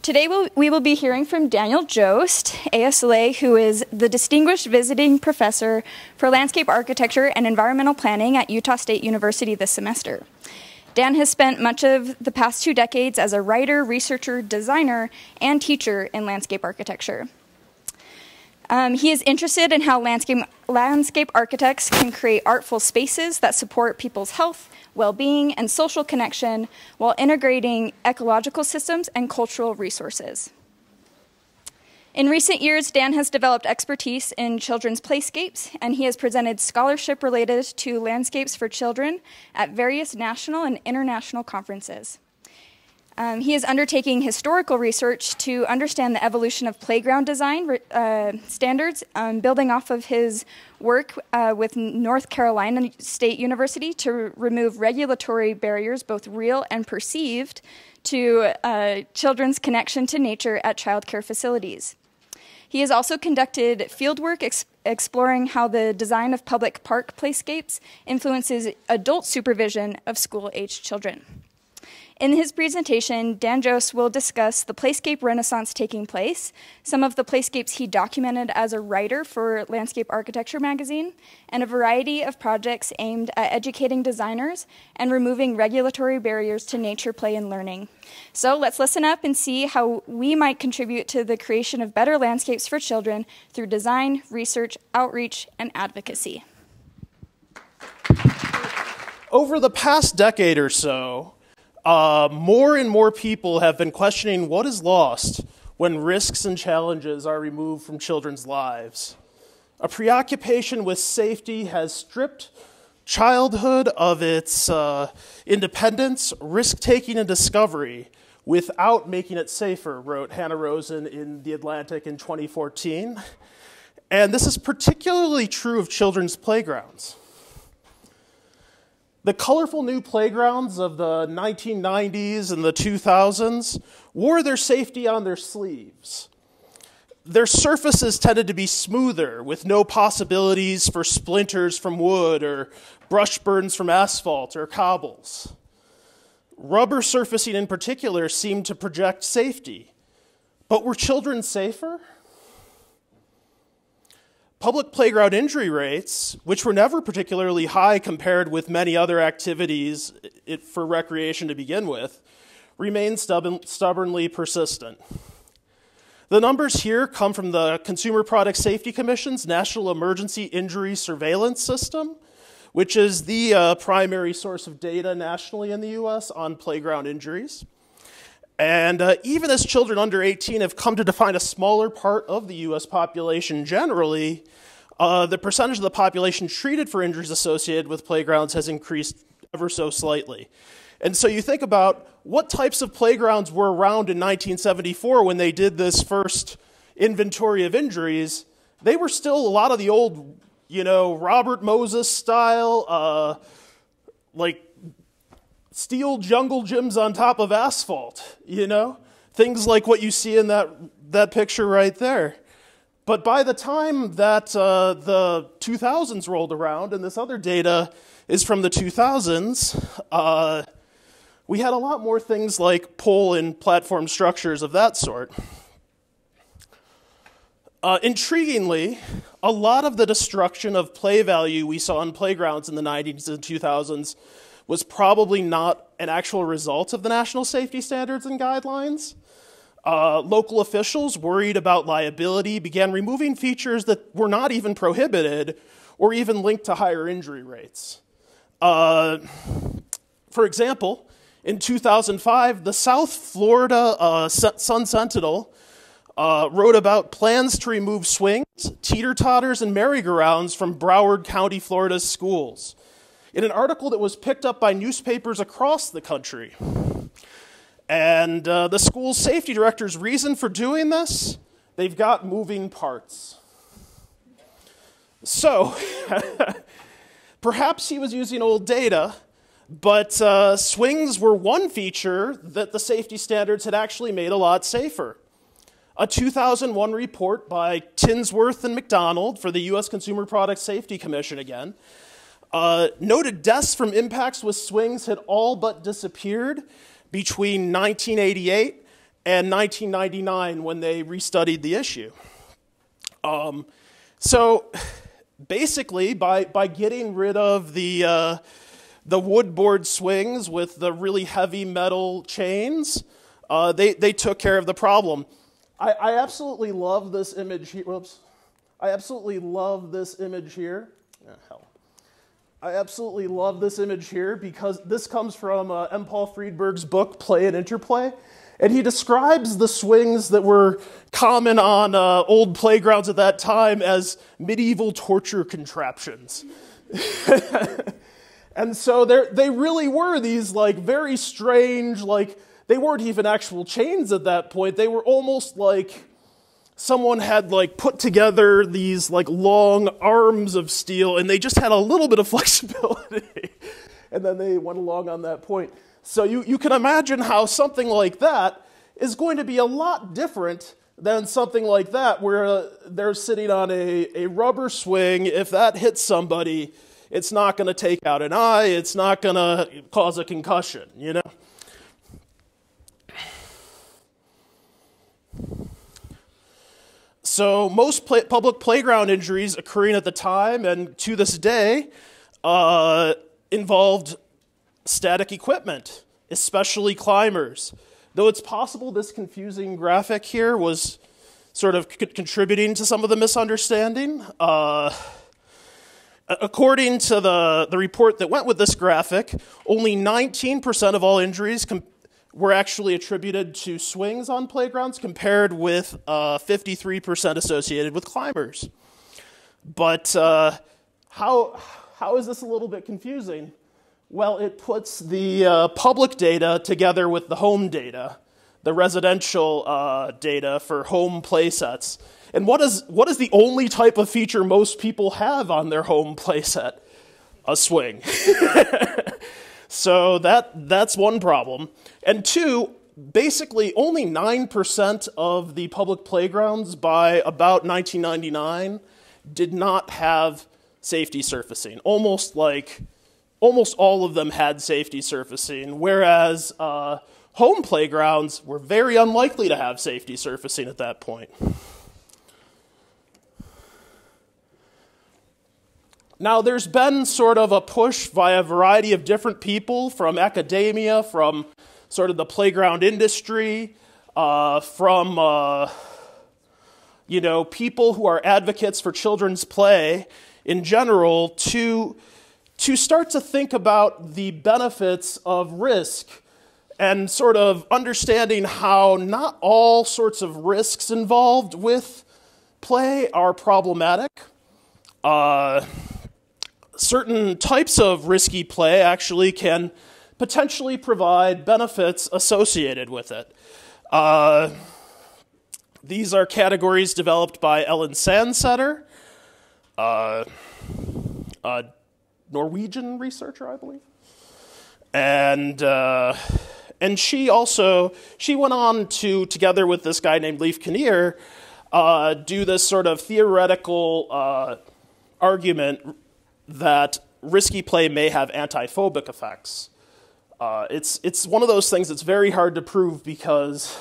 Today we will be hearing from Daniel Jost, ASLA, who is the Distinguished Visiting Professor for Landscape Architecture and Environmental Planning at Utah State University this semester. Dan has spent much of the past 2 decades as a writer, researcher, designer, and teacher in landscape architecture. He is interested in how landscape architects can create artful spaces that support people's health, well-being, and social connection while integrating ecological systems and cultural resources. In recent years, Dan has developed expertise in children's playscapes, and he has presented scholarship related to landscapes for children at various national and international conferences. He is undertaking historical research to understand the evolution of playground design standards, building off of his work with North Carolina State University to remove regulatory barriers, both real and perceived, to children's connection to nature at childcare facilities. He has also conducted fieldwork exploring how the design of public park playscapes influences adult supervision of school-aged children. In his presentation, Dan Jost will discuss the playscape renaissance taking place, some of the playscapes he documented as a writer for Landscape Architecture magazine, and a variety of projects aimed at educating designers and removing regulatory barriers to nature, play, and learning. So let's listen up and see how we might contribute to the creation of better landscapes for children through design, research, outreach, and advocacy. Over the past decade or so, more and more people have been questioning what is lost when risks and challenges are removed from children's lives. A preoccupation with safety has stripped childhood of its independence, risk-taking, and discovery without making it safer, wrote Hannah Rosen in The Atlantic in 2014. And this is particularly true of children's playgrounds. The colorful new playgrounds of the 1990s and the 2000s wore their safety on their sleeves. Their surfaces tended to be smoother, with no possibilities for splinters from wood or brush burns from asphalt or cobbles. Rubber surfacing in particular seemed to project safety. But were children safer? Public playground injury rates, which were never particularly high compared with many other activities for recreation to begin with, remain stubbornly persistent. The numbers here come from the Consumer Product Safety Commission's National Emergency Injury Surveillance System, which is the primary source of data nationally in the US on playground injuries. And even as children under 18 have come to define a smaller part of the US population generally, the percentage of the population treated for injuries associated with playgrounds has increased ever so slightly. And so you think about what types of playgrounds were around in 1974 when they did this first inventory of injuries. They were still a lot of the old, Robert Moses style, like steel jungle gyms on top of asphalt, things like what you see in that picture right there. But by the time that the 2000s rolled around, and this other data is from the 2000s, we had a lot more things like pole and platform structures of that sort. Intriguingly, a lot of the destruction of play value we saw in playgrounds in the 90s and 2000s was probably not an actual result of the national safety standards and guidelines. Local officials, worried about liability, began removing features that were not even prohibited or even linked to higher injury rates. For example, in 2005, the South Florida Sun Sentinel wrote about plans to remove swings, teeter-totters, and merry-go-rounds from Broward County, Florida's schools, in an article that was picked up by newspapers across the country. And the school's safety director's reason for doing this? They've got moving parts. So, perhaps he was using old data, but swings were one feature that the safety standards had actually made a lot safer. A 2001 report by Tinsworth and McDonald for the U.S. Consumer Product Safety Commission again noted deaths from impacts with swings had all but disappeared between 1988 and 1999 when they restudied the issue. So basically, by getting rid of the wood-board swings with the really heavy metal chains, they took care of the problem. I absolutely love this image here. Whoops. I absolutely love this image here. Oh, hell. I absolutely love this image here because this comes from M. Paul Friedberg's book, Play and Interplay. And he describes the swings that were common on old playgrounds at that time as medieval torture contraptions. And so they really were these like very strange, like they weren't even actual chains at that point. They were almost like someone had like put together these like long arms of steel and they just had a little bit of flexibility. And then they went along on that point. So you can imagine how something like that is going to be a lot different than something like that where they're sitting on a rubber swing. If that hits somebody, it's not going to take out an eye. It's not going to cause a concussion, you know? So most public playground injuries occurring at the time and to this day involved static equipment, especially climbers. Though it's possible this confusing graphic here was sort of contributing to some of the misunderstanding. According to the report that went with this graphic, only 19% of all injuries were actually attributed to swings on playgrounds compared with 53% associated with climbers. But how is this a little bit confusing? Well, it puts the public data together with the home data, the residential data for home play sets. And what is the only type of feature most people have on their home play set? A swing. So that's one problem. And two, basically only 9% of the public playgrounds by about 1999 did not have safety surfacing. Almost all of them had safety surfacing, whereas home playgrounds were very unlikely to have safety surfacing at that point. Now, there's been sort of a push by a variety of different people from academia, from sort of the playground industry, from people who are advocates for children's play in general to start to think about the benefits of risk and sort of understanding how not all sorts of risks involved with play are problematic. Certain types of risky play actually can potentially provide benefits associated with it. These are categories developed by Ellen Sandsetter, a Norwegian researcher, I believe. And she went on to, together with this guy named Leif Kinnear, do this sort of theoretical argument that risky play may have antiphobic effects. It's one of those things that's very hard to prove because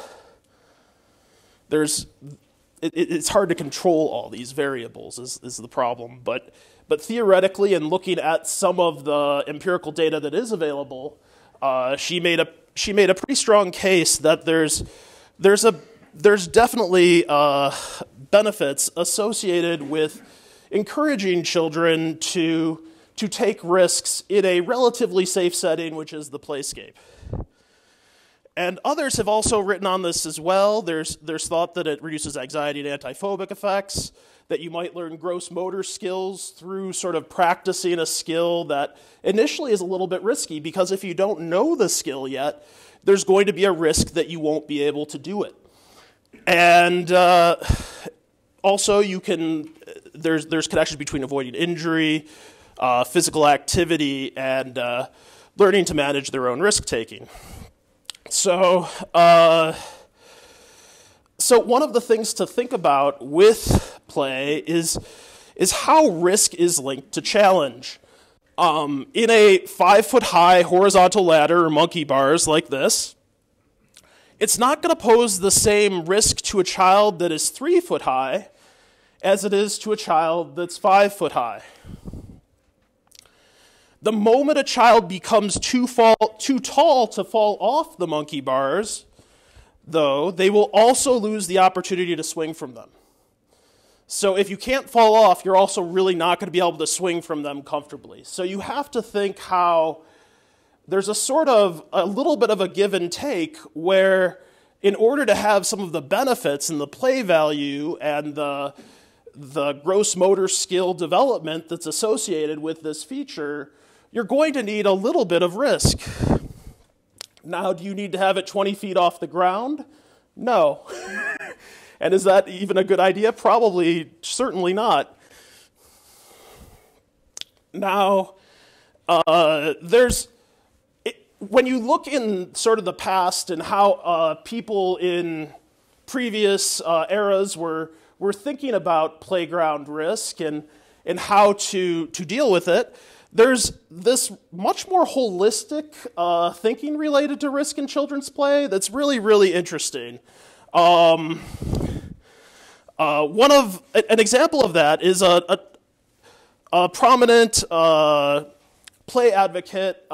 it's hard to control all these variables is the problem. But theoretically, and looking at some of the empirical data that is available, she made a pretty strong case that there's definitely benefits associated with encouraging children to take risks in a relatively safe setting, which is the Playscape. And others have also written on this as well. There's thought that it reduces anxiety and antiphobic effects, that you might learn gross motor skills through sort of practicing a skill that initially is a little bit risky, because if you don't know the skill yet, there's going to be a risk that you won't be able to do it. And also, there's connections between avoiding injury, physical activity, and learning to manage their own risk-taking. So one of the things to think about with play is how risk is linked to challenge. In a 5-foot-high horizontal ladder or monkey bars like this, it's not going to pose the same risk to a child that is 3 foot high as it is to a child that's 5 foot high. The moment a child becomes too tall to fall off the monkey bars, though, they will also lose the opportunity to swing from them. So if you can't fall off, you're also really not going to be able to swing from them comfortably. So you have to think how there's a little bit of a give and take where in order to have some of the benefits and the play value and the gross motor skill development that's associated with this feature, you're going to need a little bit of risk. Now, do you need to have it 20 feet off the ground? No. And is that even a good idea? Probably, certainly not. Now, when you look in sort of the past and how people in previous eras were thinking about playground risk and how to deal with it, there's this much more holistic thinking related to risk in children's play that's really, really interesting. An example of that is a prominent play advocate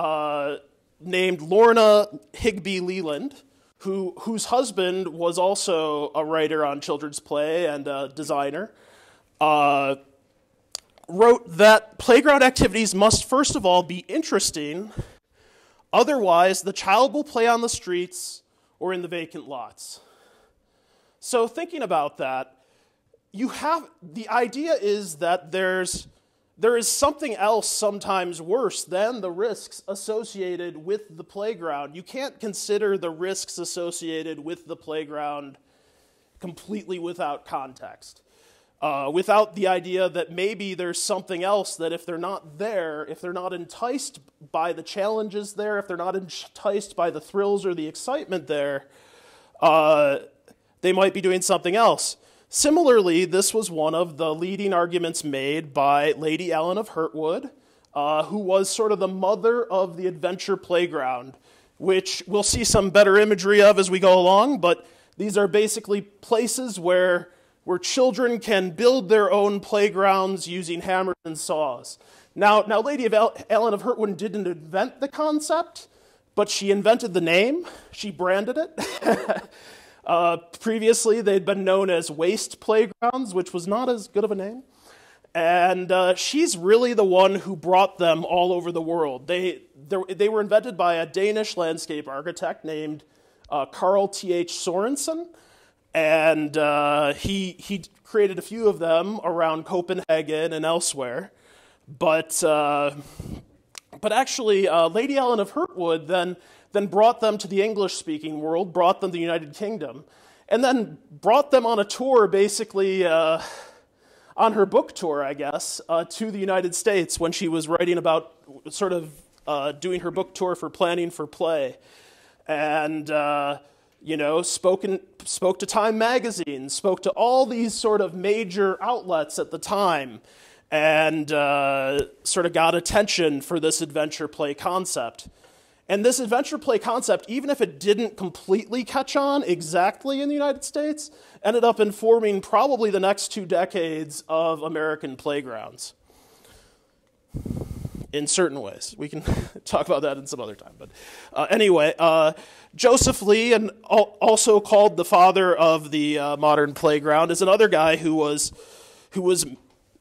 named Lorna Higbee Leland, whose husband was also a writer on children's play and a designer, wrote that playground activities must first of all be interesting, otherwise the child will play on the streets or in the vacant lots. So thinking about that, the idea is that there is something else sometimes worse than the risks associated with the playground. You can't consider the risks associated with the playground completely without context. Without the idea that maybe there's something else that if they're not there, if they're not enticed by the challenges there, if they're not enticed by the thrills or the excitement there, they might be doing something else. Similarly, this was one of the leading arguments made by Lady Ellen of Hurtwood, who was sort of the mother of the adventure playground, which we'll see some better imagery of as we go along, but these are basically places where children can build their own playgrounds using hammers and saws. Now Lady Ellen of Hurtwood didn't invent the concept, but she invented the name. She branded it. Previously, they'd been known as waste playgrounds, which was not as good of a name. And she's really the one who brought them all over the world. They were invented by a Danish landscape architect named Carl T.H. Sorensen. And he created a few of them around Copenhagen and elsewhere. But actually, Lady Ellen of Hurtwood then brought them to the English-speaking world, brought them to the United Kingdom, and then brought them on a tour, basically on her book tour, I guess, to the United States when she was writing about sort of doing her book tour for Planning for Play. And spoke to Time magazine, spoke to all these sort of major outlets at the time, and sort of got attention for this adventure play concept. And this adventure play concept, even if it didn't completely catch on exactly in the United States, ended up informing probably the next 2 decades of American playgrounds. In certain ways. We can talk about that in some other time. But anyway, Joseph Lee, and also called the father of the modern playground, is another guy who was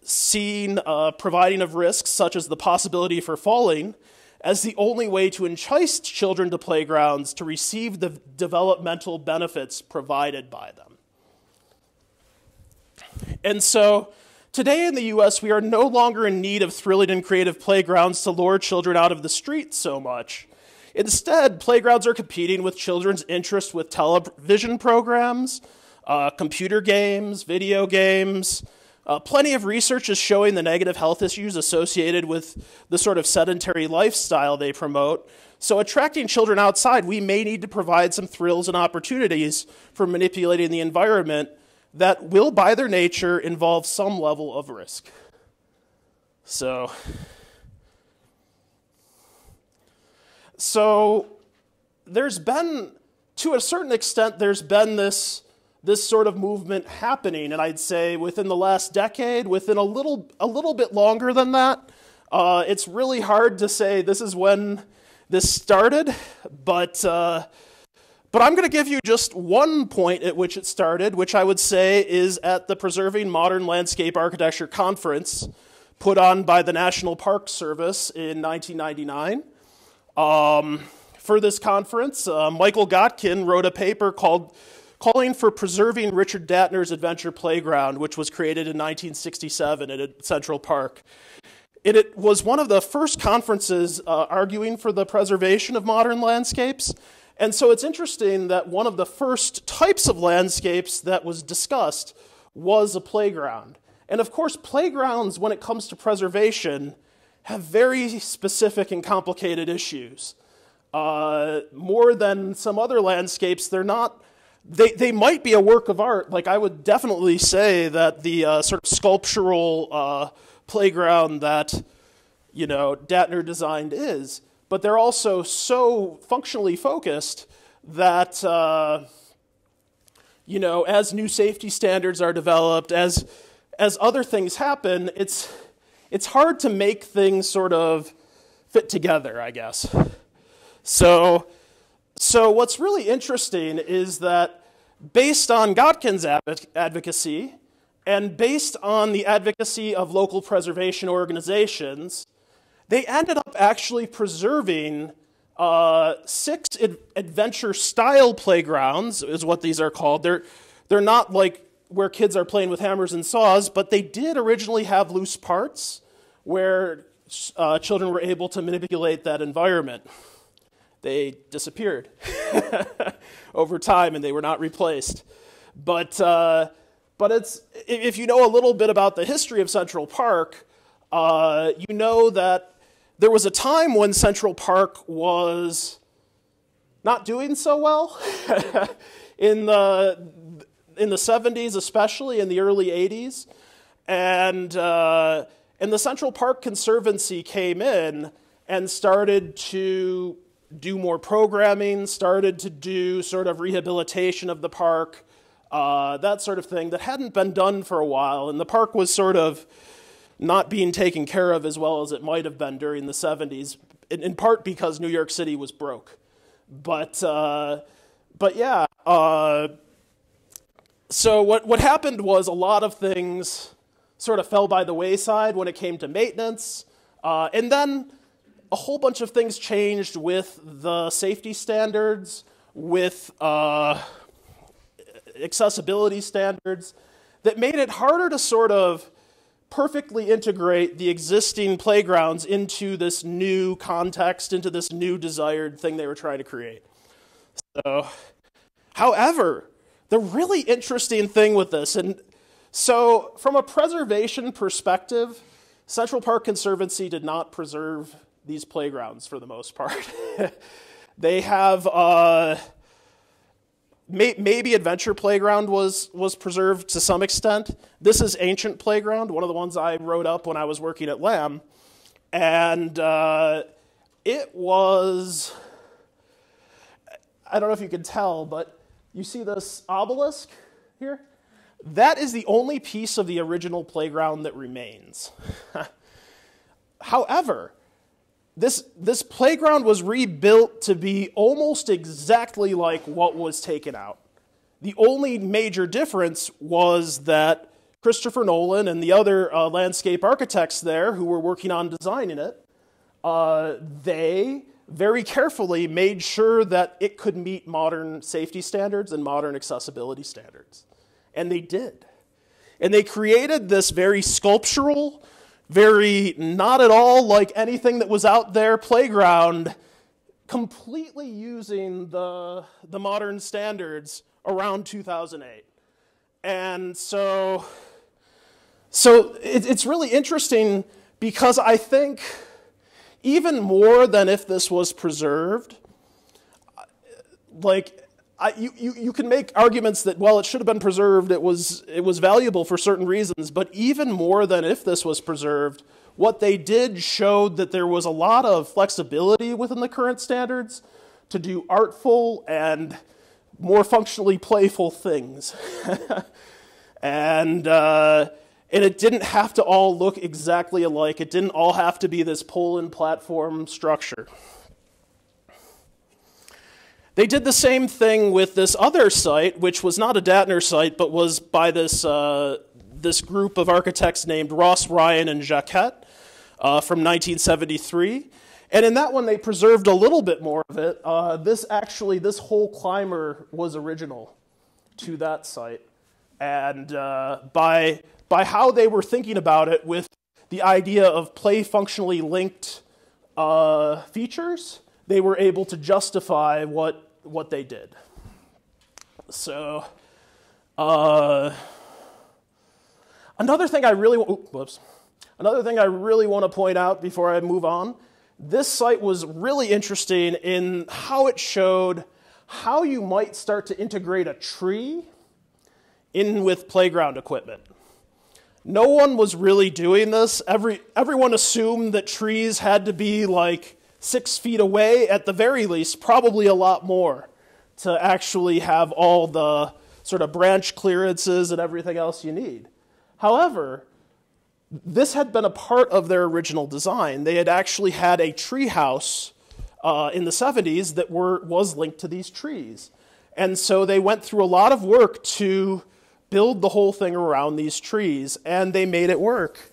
seen providing of risks, such as the possibility for falling, as the only way to entice children to playgrounds to receive the developmental benefits provided by them. And so, today in the U.S., we are no longer in need of thrilling and creative playgrounds to lure children out of the streets so much. Instead, playgrounds are competing with children's interest with television programs, computer games, video games. Plenty of research is showing the negative health issues associated with the sort of sedentary lifestyle they promote. So attracting children outside, we may need to provide some thrills and opportunities for manipulating the environment that will, by their nature, involve some level of risk. So there's been to a certain extent, there's been this sort of movement happening, and I'd say within the last decade, within a little bit longer than that. It's really hard to say this is when this started, but I'm going to give you just one point at which it started, which I would say is at the Preserving Modern Landscape Architecture Conference put on by the National Park Service in 1999. For this conference, Michael Gotkin wrote a paper calling for preserving Richard Datner's Adventure Playground, which was created in 1967 at Central Park. It was one of the first conferences arguing for the preservation of modern landscapes. And so it's interesting that one of the first types of landscapes that was discussed was a playground. And of course, playgrounds, when it comes to preservation, have very specific and complicated issues. More than some other landscapes, they might be a work of art. Like, I would definitely say that the sort of sculptural playground that, Datner designed is, but they're also so functionally focused that, as new safety standards are developed, as other things happen, it's hard to make things sort of fit together, I guess. So what's really interesting is that based on Gotkin's advocacy and based on the advocacy of local preservation organizations, they ended up actually preserving 6 adventure-style playgrounds, is what these are called. They're not like where kids are playing with hammers and saws, but they did originally have loose parts where children were able to manipulate that environment. They disappeared over time, and they were not replaced. But it's, if you know a little bit about the history of Central Park, you know that there was a time when Central Park was not doing so well. in the 70s, especially in the early 80s, and the Central Park Conservancy came in and started to do more programming, started to do sort of rehabilitation of the park, that sort of thing that hadn't been done for a while, and the park was sort of not being taken care of as well as it might have been during the 70s, in part because New York City was broke. But yeah, so what happened was a lot of things sort of fell by the wayside when it came to maintenance, and then a whole bunch of things changed with the safety standards, with accessibility standards, that made it harder to sort of perfectly integrate the existing playgrounds into this new context, into this new desired thing they were trying to create. So, however, the really interesting thing with this, and so from a preservation perspective, Central Park Conservancy did not preserve these playgrounds for the most part. They have, maybe Adventure Playground was preserved to some extent. This is Ancient Playground, one of the ones I wrote up when I was working at Lamb. And it was, I don't know if you can tell, but you see this obelisk here? That is the only piece of the original playground that remains. However, this playground was rebuilt to be almost exactly like what was taken out. The only major difference was that Christopher Nolan and the other landscape architects there who were working on designing it, they very carefully made sure that it could meet modern safety standards and modern accessibility standards. And they did. And they created this very sculptural, very not at all like anything that was out there playground, completely using the modern standards around 2008. And so it's really interesting because I think even more than if this was preserved, you can make arguments that, well, it should have been preserved, it was valuable for certain reasons, but even more than if this was preserved, what they did showed that there was a lot of flexibility within the current standards to do artful and more functionally playful things. And it didn't have to all look exactly alike. It didn't all have to be this pull-in platform structure. They did the same thing with this other site, which was not a Datner site, but was by this group of architects named Ross, Ryan, and Jacquet from 1973. And in that one, they preserved a little bit more of it. This whole climber was original to that site. And by how they were thinking about it with the idea of play functionally linked features, they were able to justify what they did. So, another thing I really want to point out before I move on, this site was really interesting in how it showed how you might start to integrate a tree in with playground equipment. No one was really doing this. Everyone assumed that trees had to be like 6 feet away at the very least, probably a lot more, to actually have all the sort of branch clearances and everything else you need. However, this had been a part of their original design. They had actually had a tree house in the 70s that was linked to these trees. And so they went through a lot of work to build the whole thing around these trees, and they made it work.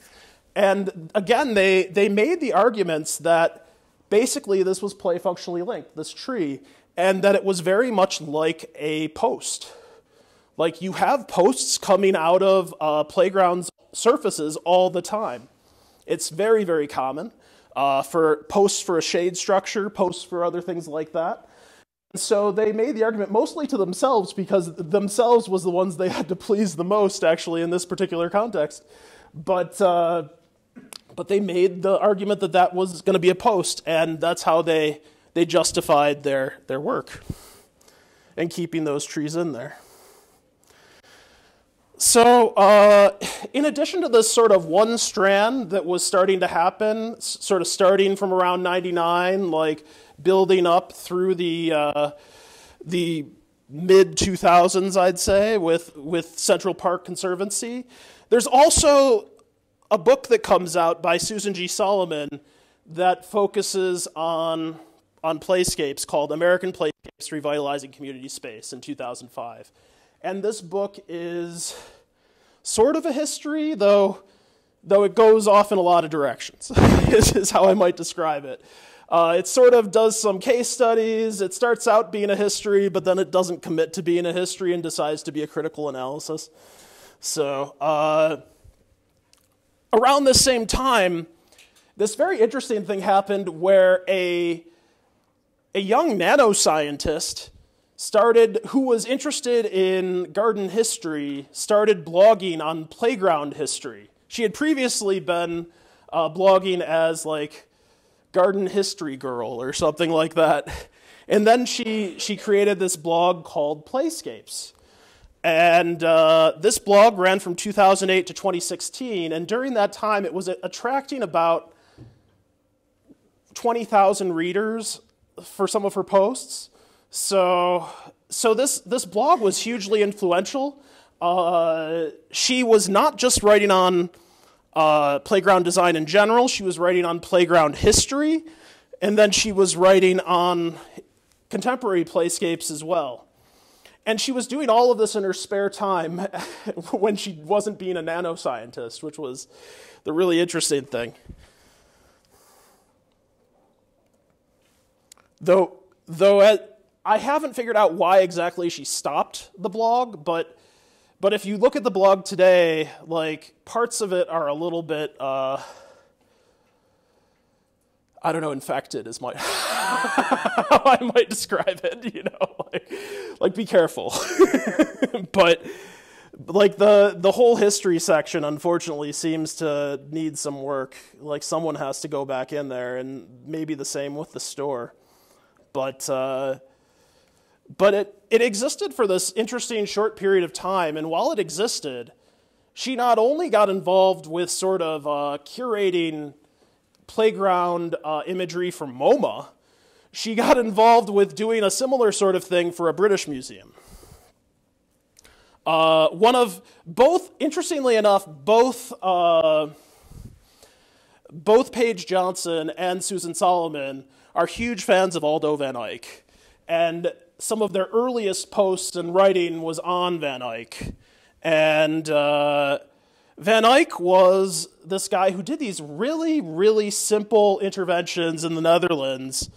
And again, they made the arguments that basically this was play functionally linked, this tree, and that it was very much like a post. Like you have posts coming out of playgrounds surfaces all the time. It's very, very common for posts for a shade structure, posts for other things like that. So they made the argument mostly to themselves because themselves was the ones they had to please the most, actually, in this particular context. But they made the argument that that was going to be a post, and that's how they justified their work and keeping those trees in there. So in addition to this sort of one strand that was starting to happen, sort of starting from around 99, like building up through the mid-2000s, I'd say, with Central Park Conservancy, there's also a book that comes out by Susan G. Solomon that focuses on playscapes called American Playscapes Revitalizing Community Space in 2005. And this book is sort of a history, though it goes off in a lot of directions, is how I might describe it. It sort of does some case studies. It starts out being a history, but then it doesn't commit to being a history and decides to be a critical analysis. So around this same time, this very interesting thing happened where a young nanoscientist who was interested in garden history, started blogging on playground history. She had previously been blogging as like garden history girl or something like that. And then she created this blog called Playscapes. And this blog ran from 2008 to 2016. And during that time, it was attracting about 20,000 readers for some of her posts. So this blog was hugely influential. She was not just writing on playground design in general. She was writing on playground history, and then she was writing on contemporary playscapes as well. And she was doing all of this in her spare time when she wasn't being a nanoscientist, which was the really interesting thing. Though I haven't figured out why exactly she stopped the blog, but if you look at the blog today, like parts of it are a little bit, I don't know, infected is how I might describe it, you know, like be careful. But like the whole history section, unfortunately, seems to need some work. Like someone has to go back in there, and maybe the same with the store. But it existed for this interesting short period of time, and while it existed, she not only got involved with sort of curating playground imagery from MoMA, she got involved with doing a similar sort of thing for a British museum. Interestingly enough, both Paige Johnson and Susan Solomon are huge fans of Aldo van Eyck. And some of their earliest posts and writing was on Van Eyck. And Van Eyck was this guy who did these really, really simple interventions in the Netherlands,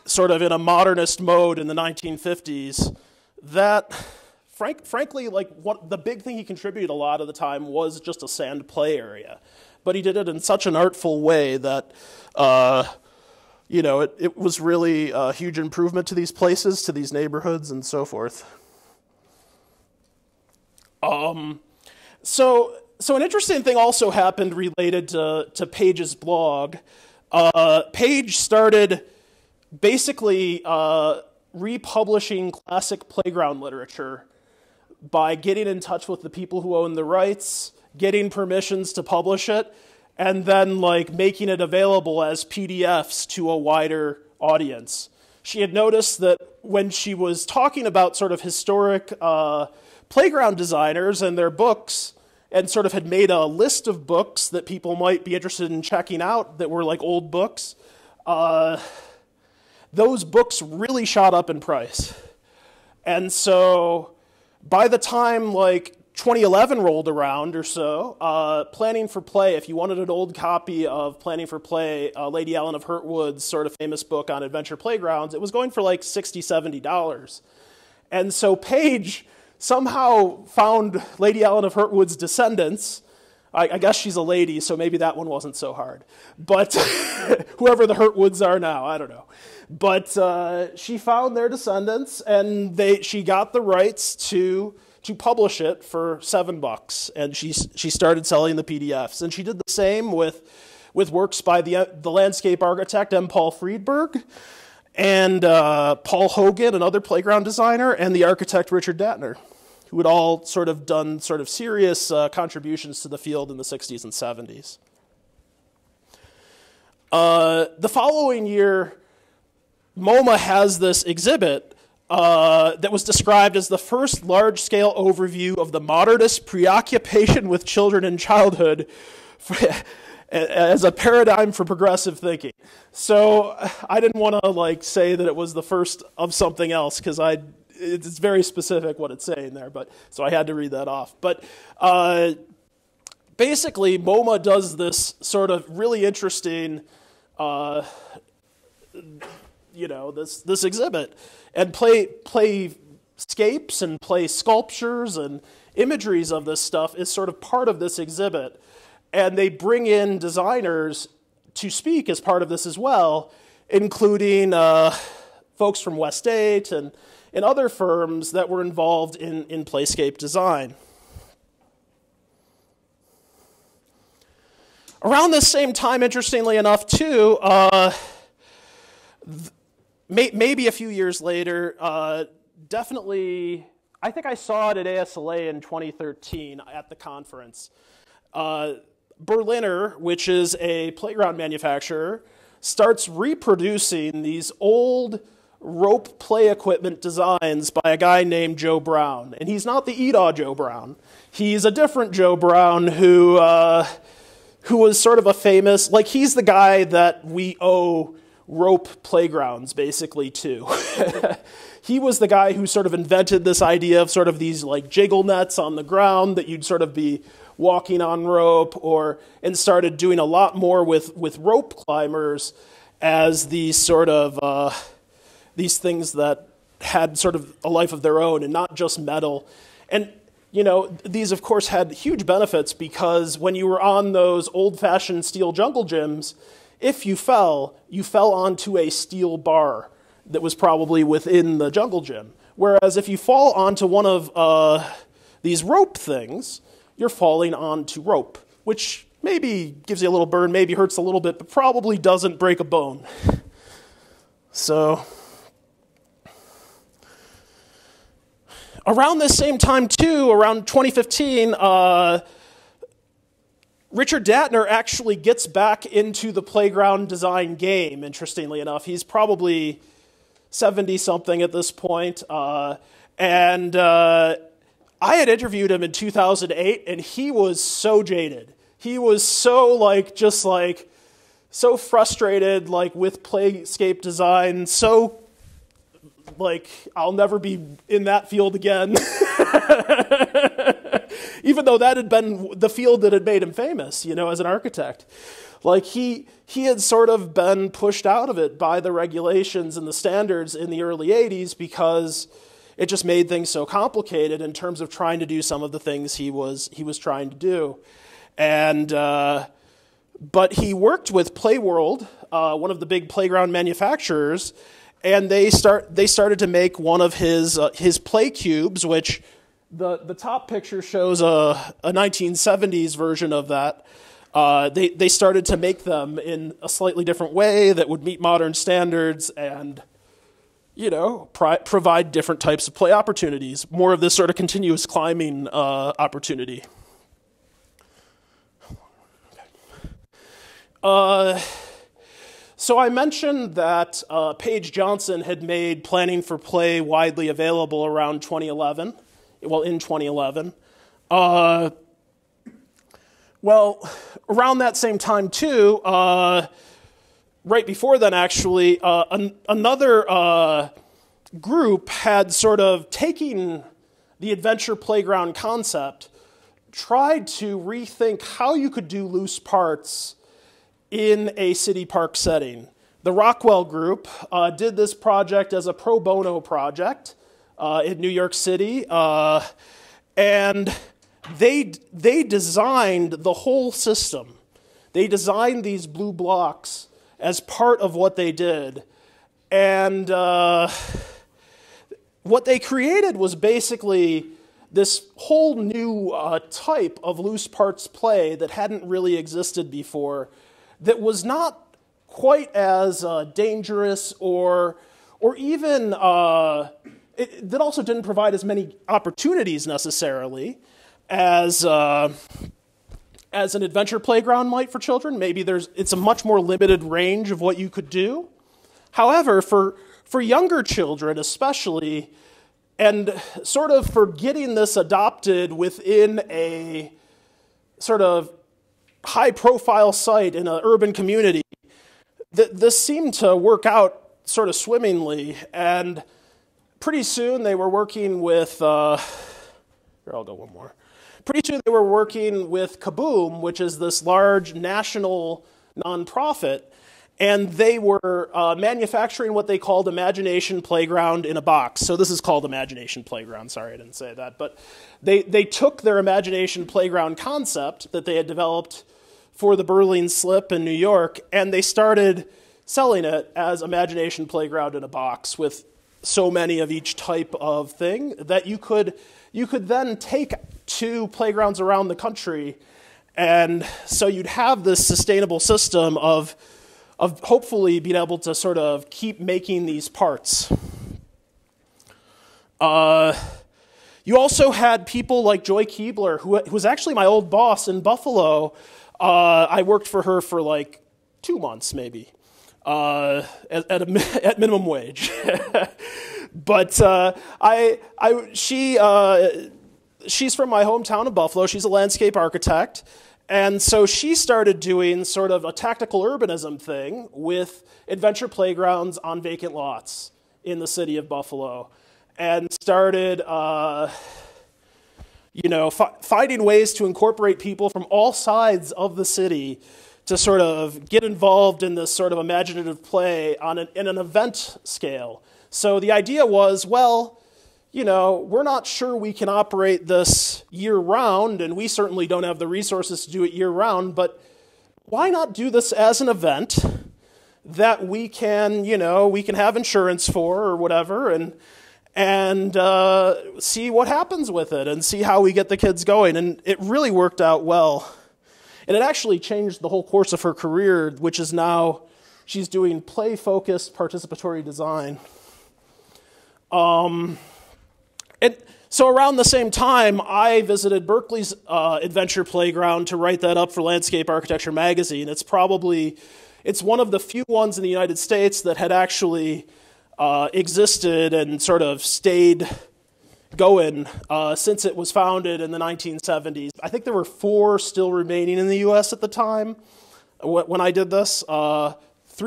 sort of in a modernist mode in the 1950s, that frankly, the big thing he contributed a lot of the time was just a sand play area. But he did it in such an artful way that, it was really a huge improvement to these places, to these neighborhoods, and so forth. So an interesting thing also happened related to Paige's blog. Paige started basically republishing classic playground literature by getting in touch with the people who own the rights, getting permissions to publish it, and then making it available as PDFs to a wider audience. She had noticed that when she was talking about sort of historic playground designers and their books, and sort of had made a list of books that people might be interested in checking out that were old books, those books really shot up in price. And so by the time 2011 rolled around or so, Planning for Play, if you wanted an old copy of Planning for Play, Lady Ellen of Hurtwood's sort of famous book on adventure playgrounds, it was going for $60, $70. And so Paige somehow found Lady Ellen of Hurtwood's descendants. I guess she's a lady, so maybe that one wasn't so hard. But whoever the Hurtwoods are now, I don't know. But she found their descendants, and she got the rights to publish it for $7, and she started selling the PDFs. And she did the same with works by the landscape architect M. Paul Friedberg, and Paul Hogan, another playground designer, and the architect Richard Datner, who had all sort of done sort of serious contributions to the field in the 60s and 70s. The following year, MoMA has this exhibit that was described as the first large-scale overview of the modernist preoccupation with children in childhood as a paradigm for progressive thinking. So I didn't want to say that it was the first of something else, because it's very specific what it's saying there, so I had to read that off. But basically, MoMA does this sort of really interesting, this exhibit, and playscapes and play sculptures and imageries of this stuff is sort of part of this exhibit. And they bring in designers to speak as part of this as well, including folks from West 8 and other firms that were involved in playscape design. Around this same time, interestingly enough, too, maybe a few years later, definitely, I think I saw it at ASLA in 2013 at the conference. Berliner, which is a playground manufacturer, starts reproducing these old rope play equipment designs by a guy named Joe Brown. And he's not the EDAW Joe Brown. He's a different Joe Brown who was sort of a famous, he's the guy that we owe rope playgrounds basically to. He was the guy who sort of invented this idea of sort of these jiggle nets on the ground that you'd sort of be walking on rope, and started doing a lot more with rope climbers as these sort of these things that had sort of a life of their own and not just metal. And these of course had huge benefits, because when you were on those old-fashioned steel jungle gyms, if you fell onto a steel bar that was probably within the jungle gym. Whereas if you fall onto one of these rope things, you're falling onto rope, which maybe gives you a little burn, maybe hurts a little bit, but probably doesn't break a bone. So around this same time, too, around 2015, Richard Datner actually gets back into the playground design game, interestingly enough. He's probably 70-something at this point. And I had interviewed him in 2008, and he was so jaded. He was so, so frustrated, with Playscape design, so, I'll never be in that field again. Even though that had been the field that had made him famous, as an architect. He had sort of been pushed out of it by the regulations and the standards in the early 80s because it just made things so complicated in terms of trying to do some of the things he was trying to do. And but he worked with Playworld, one of the big playground manufacturers, and they started to make one of his play cubes, which the top picture shows a 1970s version of that. They started to make them in a slightly different way that would meet modern standards and, provide different types of play opportunities. More of this sort of continuous climbing opportunity. So I mentioned that Paige Johnson had made Planning for Play widely available around 2011. Well, in 2011. Well, around that same time, too, right before then, actually, another group had sort of taken the adventure playground concept, tried to rethink how you could do loose parts in a city park setting. The Rockwell group did this project as a pro bono project in New York City, and they designed the whole system. They designed these blue blocks as part of what they did. And what they created was basically this whole new type of loose parts play that hadn't really existed before, that was not quite as dangerous or even, that also didn't provide as many opportunities necessarily as an adventure playground might for children. Maybe it's a much more limited range of what you could do. However, for younger children especially, and sort of for getting this adopted within a sort of high-profile site in an urban community, this seemed to work out sort of swimmingly. And pretty soon they were working with, here, I'll go one more. Pretty soon they were working with Kaboom, which is this large national nonprofit, and they were manufacturing what they called Imagination Playground in a box. So this is called Imagination Playground. Sorry, I didn't say that. But they took their Imagination Playground concept that they had developed for the Berlin Slip in New York, and they started selling it as Imagination Playground in a box with so many of each type of thing that you could then take to playgrounds around the country. And so you'd have this sustainable system of hopefully being able to sort of keep making these parts. You also had people like Joy Keebler, who was actually my old boss in Buffalo. I worked for her for like 2 months, maybe, at minimum wage. But she's from my hometown of Buffalo. She's a landscape architect. And so she started doing sort of a tactical urbanism thing with adventure playgrounds on vacant lots in the city of Buffalo, and started, finding ways to incorporate people from all sides of the city to sort of get involved in this sort of imaginative play in an event scale. So the idea was, well, we're not sure we can operate this year-round, and we certainly don't have the resources to do it year-round, but why not do this as an event that we can have insurance for or whatever, and see what happens with it and see how we get the kids going. And it really worked out well. And it actually changed the whole course of her career, which is now she's doing play-focused participatory design. And so around the same time, I visited Berkeley's Adventure Playground to write that up for Landscape Architecture magazine. It's one of the few ones in the United States that had actually existed and sort of stayed going since it was founded in the 1970s. I think there were 4 still remaining in the U.S. at the time when I did this, 3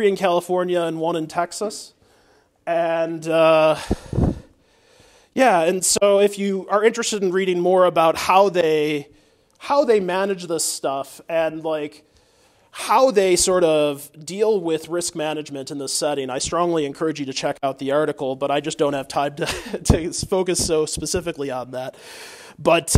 in California and 1 in Texas. And and so if you are interested in reading more about how they manage this stuff and like how they sort of deal with risk management in this setting, I strongly encourage you to check out the article, but I just don't have time to focus so specifically on that. But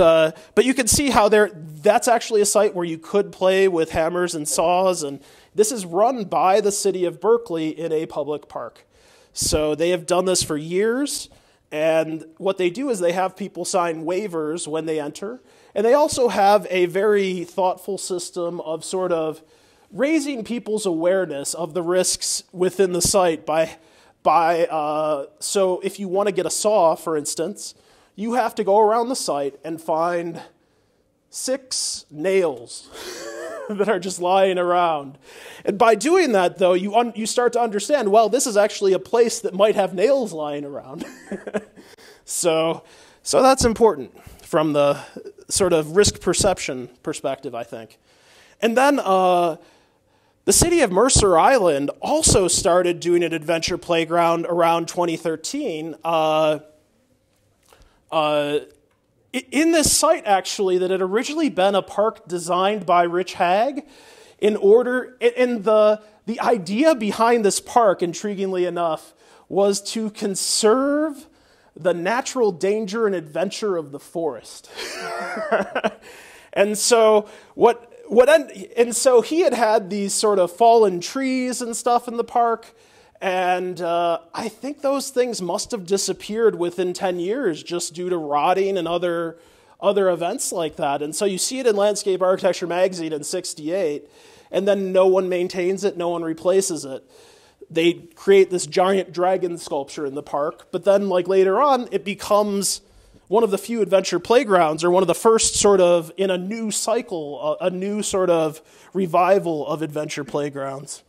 you can see how that's actually a site where you could play with hammers and saws, and this is run by the city of Berkeley in a public park. So they have done this for years, and what they do is they have people sign waivers when they enter, and they also have a very thoughtful system of sort of raising people's awareness of the risks within the site so if you want to get a saw, for instance, you have to go around the site and find 6 nails that are just lying around. And by doing that, though, you start to understand, well, this is actually a place that might have nails lying around. So that's important from the sort of risk perception perspective, I think. And then the city of Mercer Island also started doing an adventure playground around 2013. In this site, actually, that had originally been a park designed by Rich Hagg, and the idea behind this park, intriguingly enough, was to conserve the natural danger and adventure of the forest. And so so he had these sort of fallen trees and stuff in the park, and I think those things must have disappeared within 10 years just due to rotting and other events like that. And so you see it in Landscape Architecture magazine in '68, and then no one maintains it, no one replaces it. They create this giant dragon sculpture in the park, but then like later on, it becomes one of the few adventure playgrounds, or one of the first sort of in a new cycle, a new sort of revival of adventure playgrounds.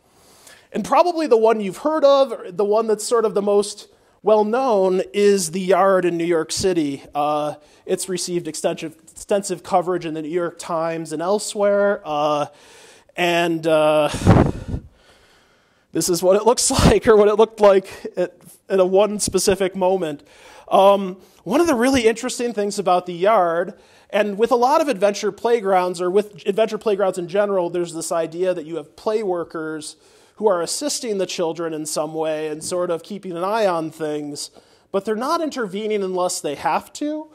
And probably the one you've heard of, the one that's sort of the most well-known, is the Yard in New York City. It's received extensive coverage in the New York Times and elsewhere. This is what it looks like, or what it looked like at a one specific moment. One of the really interesting things about the Yard, and with a lot of adventure playgrounds, or with adventure playgrounds in general, there's this idea that you have play workers who are assisting the children in some way and sort of keeping an eye on things, but they're not intervening unless they have to,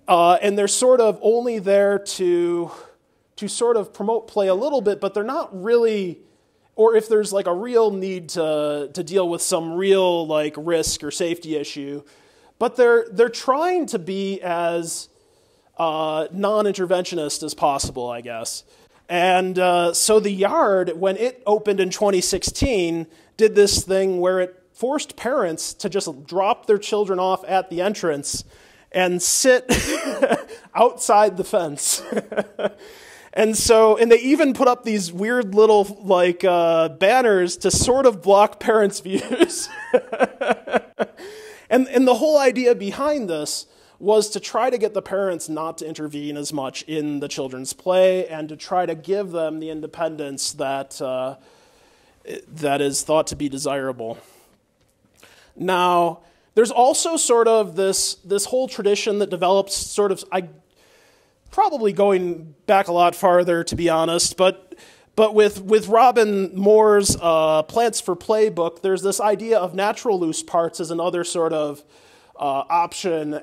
and they're sort of only there to sort of promote play a little bit, but they're not really, or if there's like a real need to deal with some real like risk or safety issue, but they're trying to be as non-interventionist as possible, I guess. And so the Yard, when it opened in 2016, did this thing where it forced parents to just drop their children off at the entrance and sit outside the fence. And they even put up these weird little like banners to sort of block parents' views. And the whole idea behind this was to try to get the parents not to intervene as much in the children's play, and to try to give them the independence that is thought to be desirable. Now, there's also sort of this whole tradition that develops sort of, probably going back a lot farther, to be honest, but with Robin Moore's Plants for Play book, there's this idea of natural loose parts as another sort of option,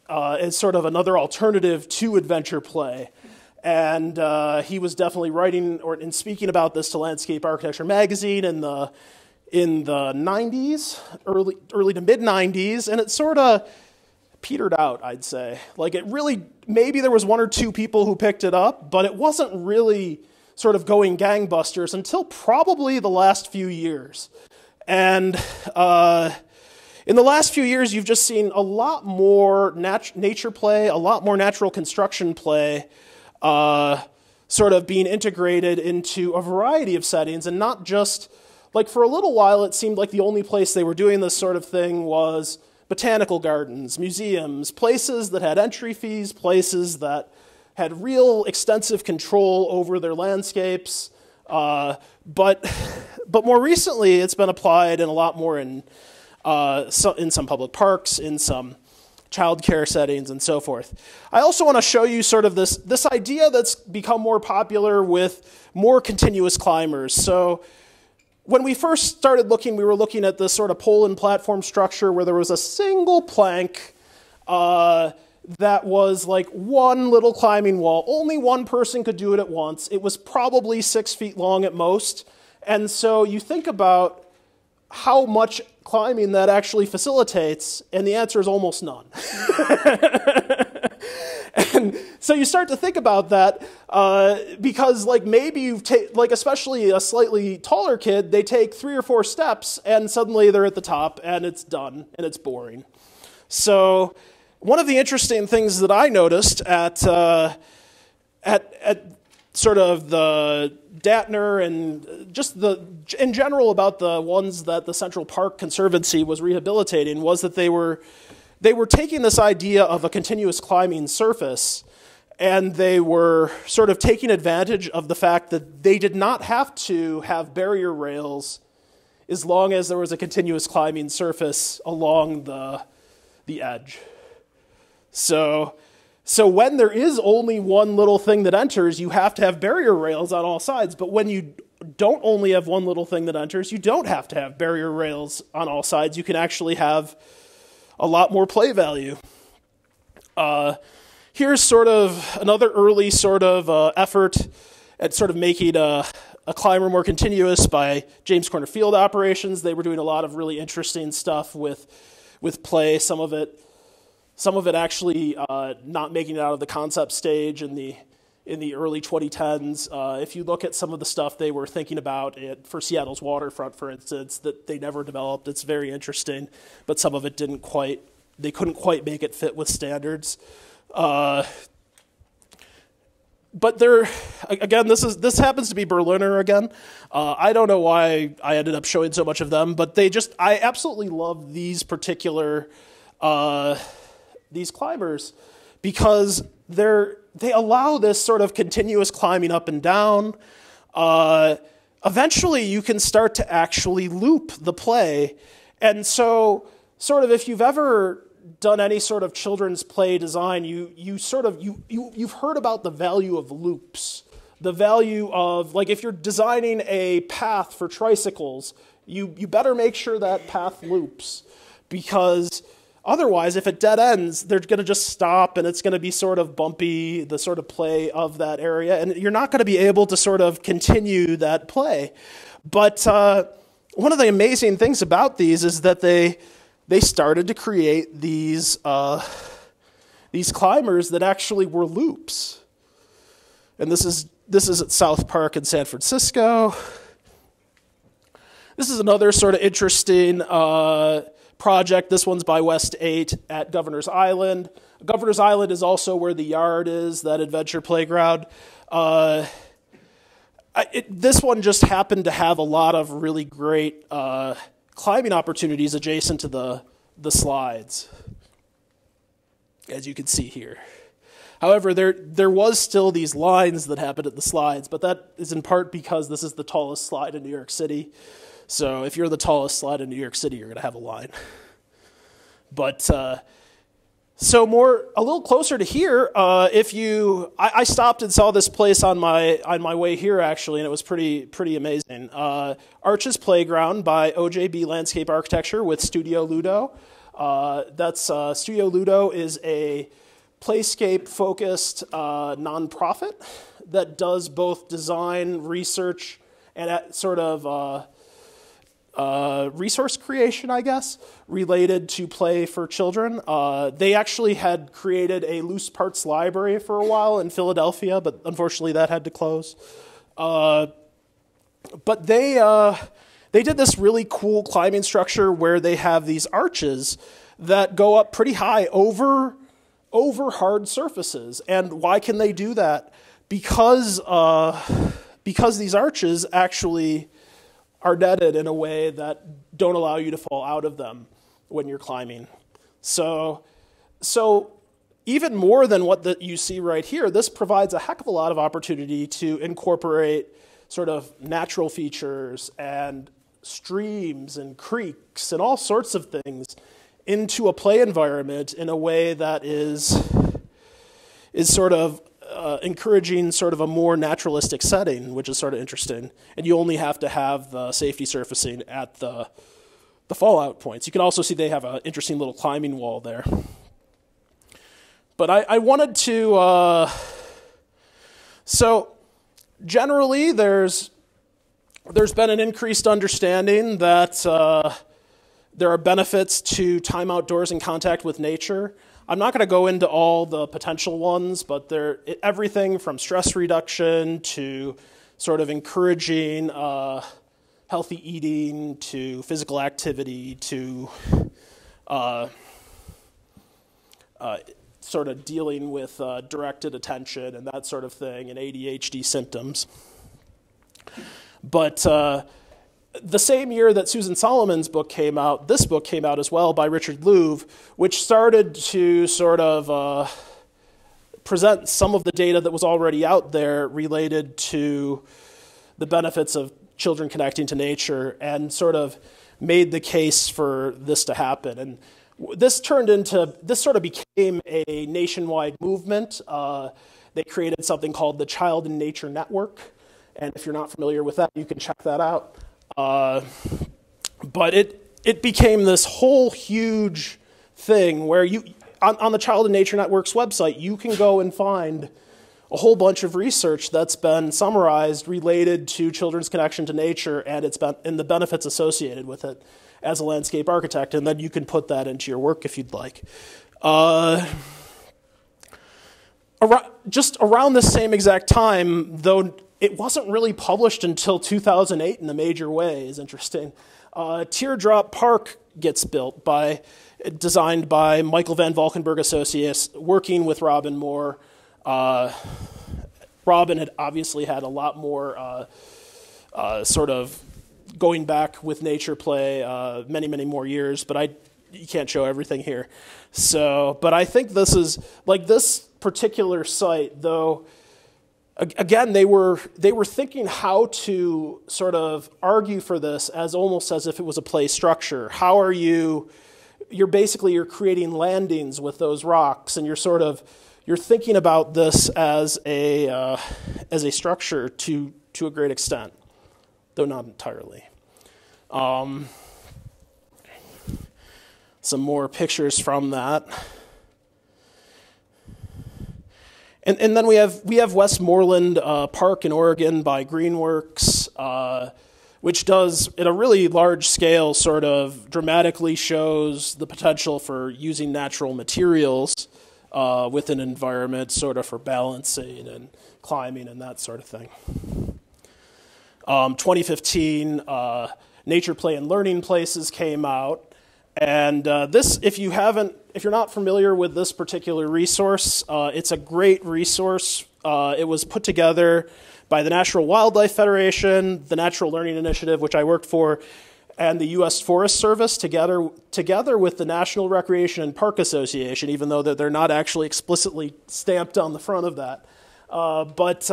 as sort of another alternative to adventure play. And he was definitely writing and speaking about this to Landscape Architecture magazine in the 90s, early to mid 90s, and it sort of petered out, I'd say. Like it really, maybe there was 1 or 2 people who picked it up, but it wasn't really sort of going gangbusters until probably the last few years. And in the last few years, you've just seen a lot more nature play, a lot more natural construction play, sort of being integrated into a variety of settings, and not just like for a little while, it seemed like the only place they were doing this sort of thing was botanical gardens, museums, places that had entry fees, places that had real extensive control over their landscapes. But more recently, it's been applied in a lot more in some public parks, in some childcare settings, and so forth. I also want to show you sort of this idea that's become more popular with more continuous climbers. So when we first started looking, we were looking at this sort of pole and platform structure where there was a single plank that was like one little climbing wall. Only one person could do it at once. It was probably 6 feet long at most. And so you think about how much climbing that actually facilitates, and the answer is almost none. And so you start to think about that because like maybe you've like especially a slightly taller kid, they take 3 or 4 steps and suddenly they're at the top and it's done and it's boring. So one of the interesting things that I noticed at sort of the Datner and just in general about the ones that the Central Park Conservancy was rehabilitating was that they were taking this idea of a continuous climbing surface, and they were sort of taking advantage of the fact that they did not have to have barrier rails as long as there was a continuous climbing surface along the edge. So when there is only one little thing that enters, you have to have barrier rails on all sides. But when you don't only have one little thing that enters, you don't have to have barrier rails on all sides. You can actually have a lot more play value. Here's sort of another early sort of effort at sort of making a climber more continuous by James Corner Field Operations. They were doing a lot of really interesting stuff with play. Some of it actually not making it out of the concept stage in the early 2010s. If you look at some of the stuff they were thinking about for Seattle's waterfront, for instance, that they never developed, it's very interesting, but some of it they couldn't quite make it fit with standards. But again, this happens to be Berliner again. I don't know why I ended up showing so much of them, but I absolutely love these particular these climbers because they allow this sort of continuous climbing up and down. Eventually, you can start to actually loop the play, and so sort of if you've ever done any sort of children's play design, you've heard about the value of loops, the value of, like, if you're designing a path for tricycles, you better make sure that path loops, because otherwise, if it dead ends, they're going to just stop, and it's going to be sort of bumpy, the sort of play of that area, and you're not going to be able to sort of continue that play. But one of the amazing things about these is that they started to create these climbers that actually were loops. And this is at South Park in San Francisco. This is another sort of interesting project. This one's by West 8 at Governor's Island. Governor's Island is also where the Yard is, that adventure playground. This one just happened to have a lot of really great climbing opportunities adjacent to the slides, as you can see here. However, there was still these lines that happened at the slides, but that is in part because this is the tallest slide in New York City. So if you're the tallest slide in New York City, you're going to have a line. But so a little closer to here, I stopped and saw this place on my way here actually, and it was pretty amazing. Arches Playground by OJB Landscape Architecture with Studio Ludo. Studio Ludo is a Playscape focused nonprofit that does both design, research, and sort of resource creation, I guess, related to play for children. They actually had created a loose parts library for a while in Philadelphia, but unfortunately that had to close. But they did this really cool climbing structure where they have these arches that go up pretty high over hard surfaces. And why can they do that? Because these arches actually are netted in a way that don't allow you to fall out of them when you're climbing. So even more than what you see right here, this provides a heck of a lot of opportunity to incorporate sort of natural features and streams and creeks and all sorts of things into a play environment in a way that is sort of encouraging sort of a more naturalistic setting, which is sort of interesting. And you only have to have the safety surfacing at the fallout points. You can also see they have an interesting little climbing wall there. But I wanted to, so generally there's been an increased understanding that there are benefits to time outdoors and contact with nature. I'm not going to go into all the potential ones, but they're everything from stress reduction to sort of encouraging healthy eating to physical activity to sort of dealing with directed attention and that sort of thing and ADHD symptoms. But the same year that Susan Solomon's book came out, this book came out as well by Richard Louv, which started to sort of present some of the data that was already out there related to the benefits of children connecting to nature and sort of made the case for this to happen. And this sort of became a nationwide movement. They created something called the Child in Nature Network. And if you're not familiar with that, you can check that out. But it became this whole huge thing where on the Child in Nature Network's website, you can go and find a whole bunch of research that's been summarized related to children's connection to nature and the benefits associated with it as a landscape architect, and then you can put that into your work if you'd like. Just around the same exact time, though it wasn't really published until 2008 in a major way, is interesting. Teardrop Park gets built, designed by Michael Van Valkenburg Associates, working with Robin Moore. Robin had obviously had a lot more sort of going back with nature play, many, many more years, but you can't show everything here. So, but I think this is, like this particular site, though, again, they were thinking how to sort of argue for this as almost as if it was a play structure. How are you're creating landings with those rocks, and you're thinking about this as a structure to a great extent, though not entirely. Some more pictures from that. And then we have Westmoreland Park in Oregon by Greenworks, which does, at a really large scale, sort of dramatically shows the potential for using natural materials with an environment, sort of for balancing and climbing and that sort of thing. 2015, Nature Play and Learning Places came out. And this, if you're not familiar with this particular resource, it's a great resource. It was put together by the National Wildlife Federation, the Natural Learning Initiative, which I worked for, and the U.S. Forest Service, together with the National Recreation and Park Association, even though they're not actually explicitly stamped on the front of that. But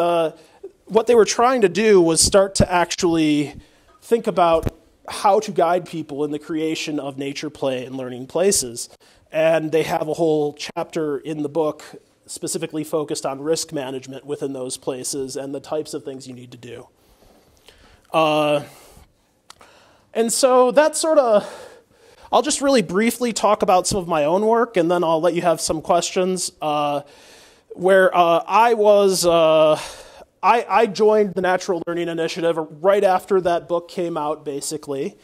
what they were trying to do was start to actually think about how to guide people in the creation of nature play and learning places. And they have a whole chapter in the book specifically focused on risk management within those places and the types of things you need to do. And so that's sort of, I'll just really briefly talk about some of my own work, and then I'll let you have some questions. Where I joined the Natural Learning Initiative right after that book came out, basically.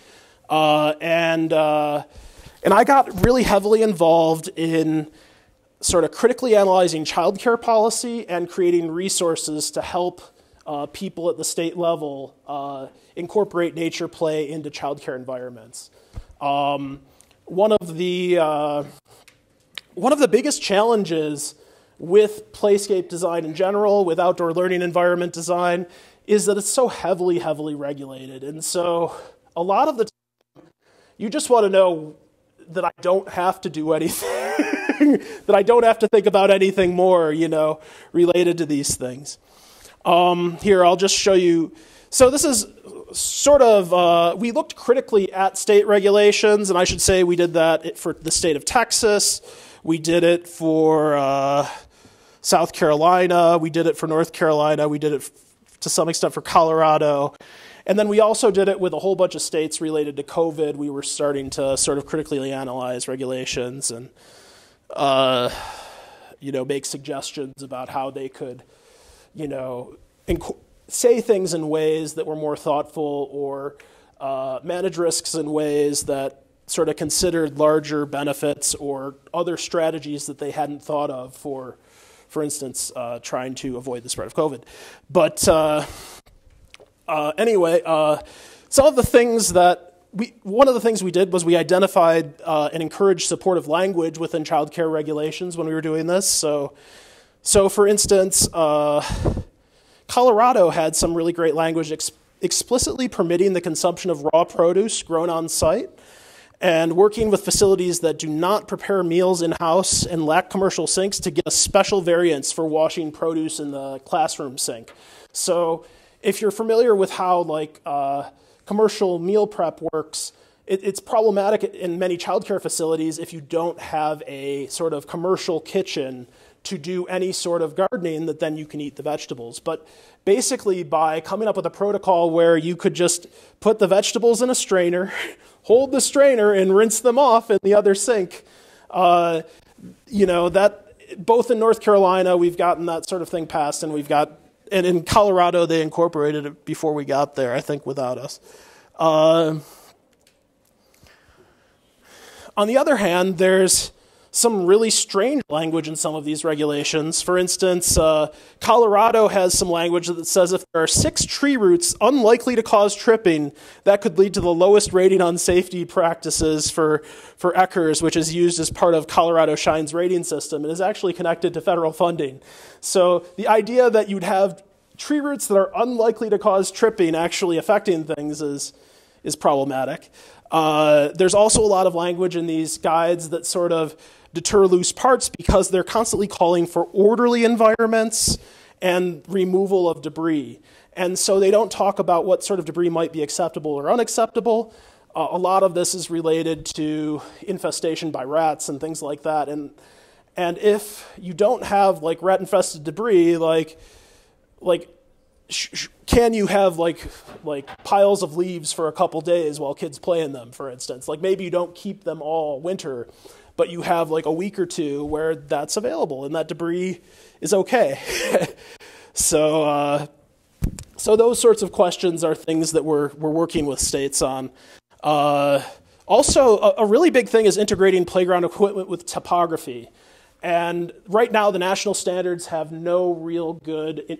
And I got really heavily involved in sort of critically analyzing childcare policy and creating resources to help people at the state level incorporate nature play into childcare environments. One of the biggest challenges with playscape design in general, with outdoor learning environment design, is that it's so heavily, heavily regulated. And so a lot of the time, you just want to know that I don't have to do anything, that I don't have to think about anything more, related to these things. Here, I'll just show you. So this is sort of, we looked critically at state regulations, and I should say we did that for the state of Texas. We did it for South Carolina. We did it for North Carolina. We did it to some extent for Colorado. And then we also did it with a whole bunch of states related to COVID. We were starting to sort of critically analyze regulations and, make suggestions about how they could, say things in ways that were more thoughtful or manage risks in ways that sort of considered larger benefits or other strategies that they hadn't thought of for instance, trying to avoid the spread of COVID. But anyway, some of the things one of the things we did was we identified and encouraged supportive language within child care regulations when we were doing this. So for instance, Colorado had some really great language explicitly permitting the consumption of raw produce grown on site and working with facilities that do not prepare meals in-house and lack commercial sinks to get a special variance for washing produce in the classroom sink. So if you're familiar with how commercial meal prep works, it's problematic in many childcare facilities if you don't have a sort of commercial kitchen to do any sort of gardening that then you can eat the vegetables. But basically by coming up with a protocol where you could just put the vegetables in a strainer, hold the strainer and rinse them off in the other sink, that both in North Carolina we've gotten that sort of thing passed, and and in Colorado they incorporated it before we got there, I think, without us. On the other hand, there's some really strange language in some of these regulations. For instance, Colorado has some language that says if there are 6 tree roots unlikely to cause tripping, that could lead to the lowest rating on safety practices for ECHRs, which is used as part of Colorado Shine's rating system and is actually connected to federal funding. So the idea that you'd have tree roots that are unlikely to cause tripping actually affecting things is problematic. There's also a lot of language in these guides that sort of deter loose parts because they're constantly calling for orderly environments and removal of debris. And so they don't talk about what sort of debris might be acceptable or unacceptable. A lot of this is related to infestation by rats and things like that. And if you don't have rat-infested debris, can you have piles of leaves for a couple days while kids play in them, for instance? Maybe you don't keep them all winter, but you have a week or two where that's available and that debris is okay. So those sorts of questions are things that we're working with states on. Also, a really big thing is integrating playground equipment with topography. And right now, the national standards have no real good,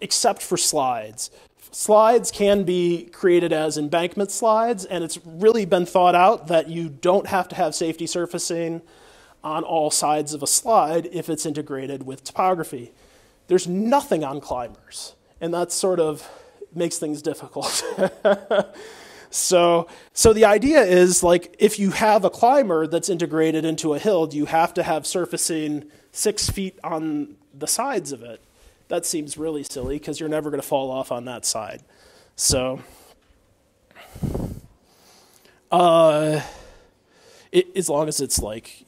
except for slides. Slides can be created as embankment slides, and it's really been thought out that you don't have to have safety surfacing on all sides of a slide if it's integrated with topography. There's nothing on climbers, and that sort of makes things difficult. So the idea is, if you have a climber that's integrated into a hill, do you have to have surfacing 6 feet on the sides of it? That seems really silly because you're never going to fall off on that side. So as long as it's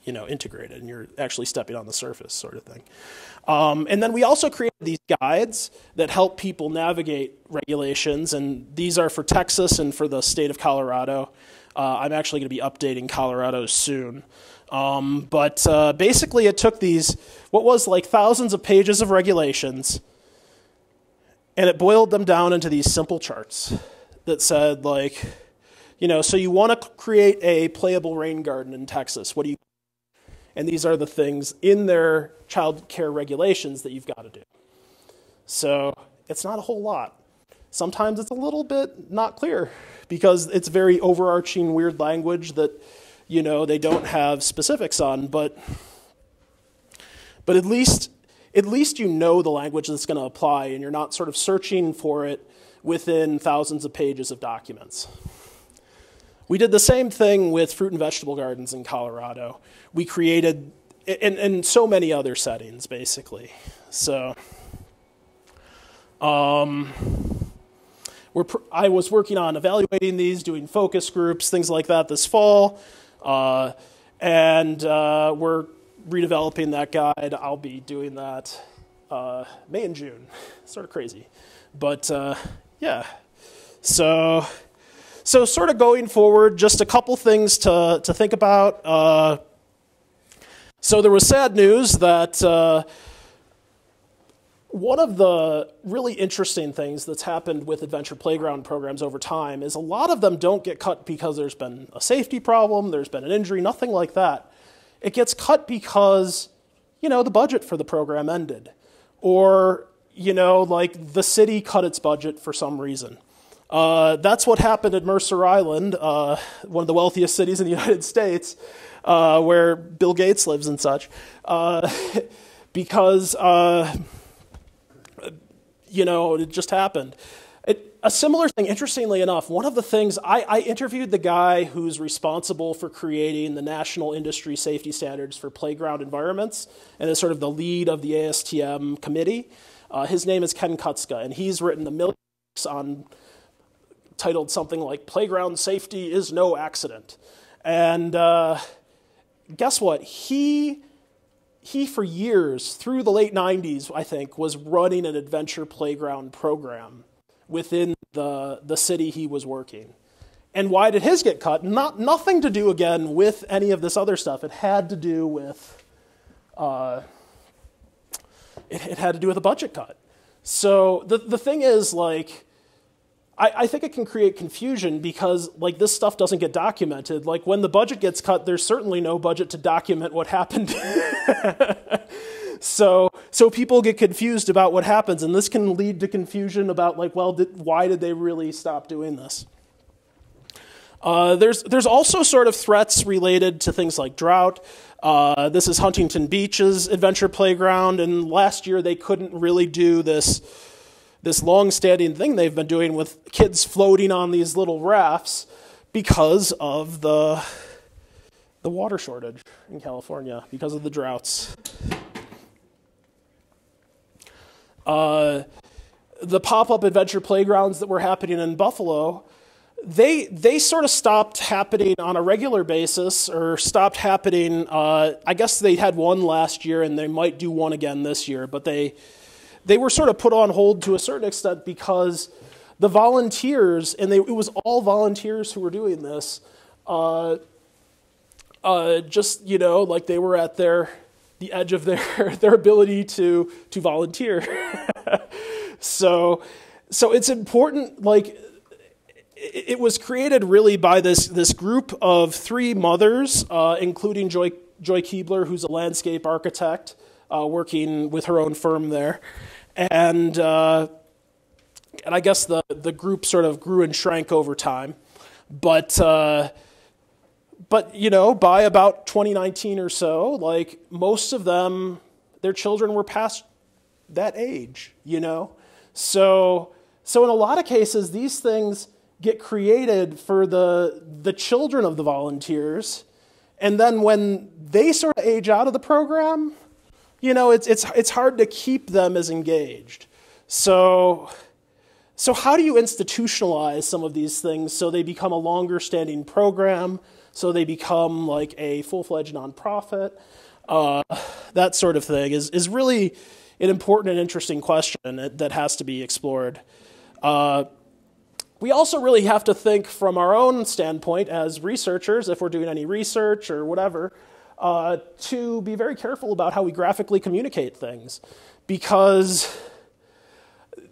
integrated and you're actually stepping on the surface sort of thing. And then we also created these guides that help people navigate regulations, and these are for Texas and for the state of Colorado. I'm actually going to be updating Colorado soon. But basically it took these, what was thousands of pages of regulations, and it boiled them down into these simple charts that said so you want to create a playable rain garden in Texas. What do you? And these are the things in their child care regulations that you've got to do. So it's not a whole lot. Sometimes it's a little bit not clear because it's very overarching weird language that they don't have specifics on, but at least at least you know the language that's going to apply, and you're not sort of searching for it within thousands of pages of documents. We did the same thing with fruit and vegetable gardens in Colorado. We created, in so many other settings, basically. So, I was working on evaluating these, doing focus groups, things like that this fall, and we're redeveloping that guide. I'll be doing that May and June. Sort of crazy, but yeah. So sort of going forward, just a couple things to think about. So there was sad news that one of the really interesting things that's happened with Adventure Playground programs over time is a lot of them don't get cut because there's been a safety problem, there's been an injury, nothing like that. It gets cut because, the budget for the program ended. Or, like the city cut its budget for some reason. That's what happened at Mercer Island, one of the wealthiest cities in the United States, where Bill Gates lives and such, because it just happened. A similar thing, interestingly enough, one of the things, I interviewed the guy who's responsible for creating the National Industry Safety Standards for Playground Environments, and is sort of the lead of the ASTM committee. His name is Ken Kutska, and he's written a million books titled something like "Playground Safety is No Accident." And guess what? He for years, through the late 90s, I think, was running an adventure playground program within the city he was working. And why did his get cut? Nothing to do, again, with any of this other stuff. It had to do with a budget cut. So the thing is, like, I think it can create confusion because, like, this stuff doesn't get documented. Like, when the budget gets cut, there's certainly no budget to document what happened. So people get confused about what happens, and this can lead to confusion about, like, well, why did they really stop doing this? There's also sort of threats related to things like drought. This is Huntington Beach's adventure playground, and last year they couldn't really do this long-standing thing they've been doing with kids floating on these little rafts because of the water shortage in California, because of the droughts. The pop-up adventure playgrounds that were happening in Buffalo, they sort of stopped happening on a regular basis, or stopped happening. I guess they had one last year, and they might do one again this year, but they were sort of put on hold to a certain extent because the volunteers, and it was all volunteers who were doing this, just, like they were at the edge of their ability to volunteer. So it's important, like, it was created really by this group of three mothers, including Joy Keebler, who's a landscape architect, working with her own firm there. And I guess the group sort of grew and shrank over time. But by about 2019 or so, like, most of them, their children were past that age, So in a lot of cases, these things get created for the children of the volunteers, and then when they sort of age out of the program, it's hard to keep them as engaged. So how do you institutionalize some of these things so they become a longer standing program, so they become like a full-fledged nonprofit? That sort of thing is really an important and interesting question that has to be explored. We also really have to think from our own standpoint as researchers, if we're doing any research or whatever, to be very careful about how we graphically communicate things, because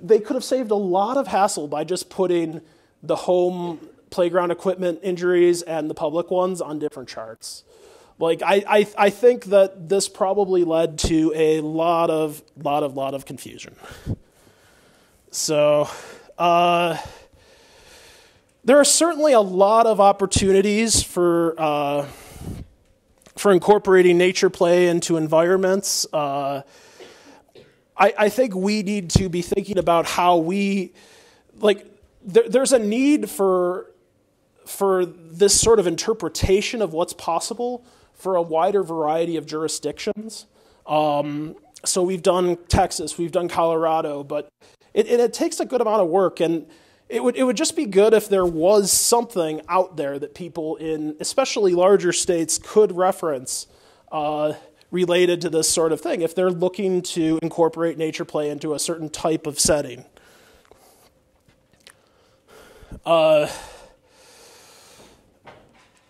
they could have saved a lot of hassle by just putting the home playground equipment injuries and the public ones on different charts. Like, I think that this probably led to a lot of confusion. So, there are certainly a lot of opportunities for incorporating nature play into environments. I think we need to be thinking about how there's a need for this sort of interpretation of what's possible for a wider variety of jurisdictions. So we've done Texas, we've done Colorado, but it takes a good amount of work, and it would just be good if there was something out there that people in especially larger states could reference related to this sort of thing if they're looking to incorporate nature play into a certain type of setting.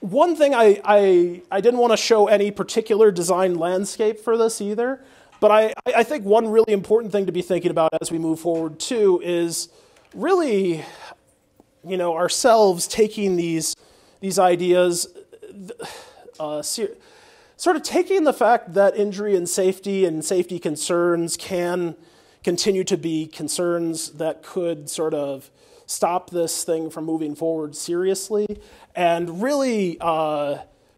One thing I didn't want to show any particular design landscape for this either, but I think one really important thing to be thinking about as we move forward too is really, ourselves taking these ideas, sort of taking the fact that injury and safety concerns can continue to be concerns that could sort of stop this thing from moving forward seriously, and really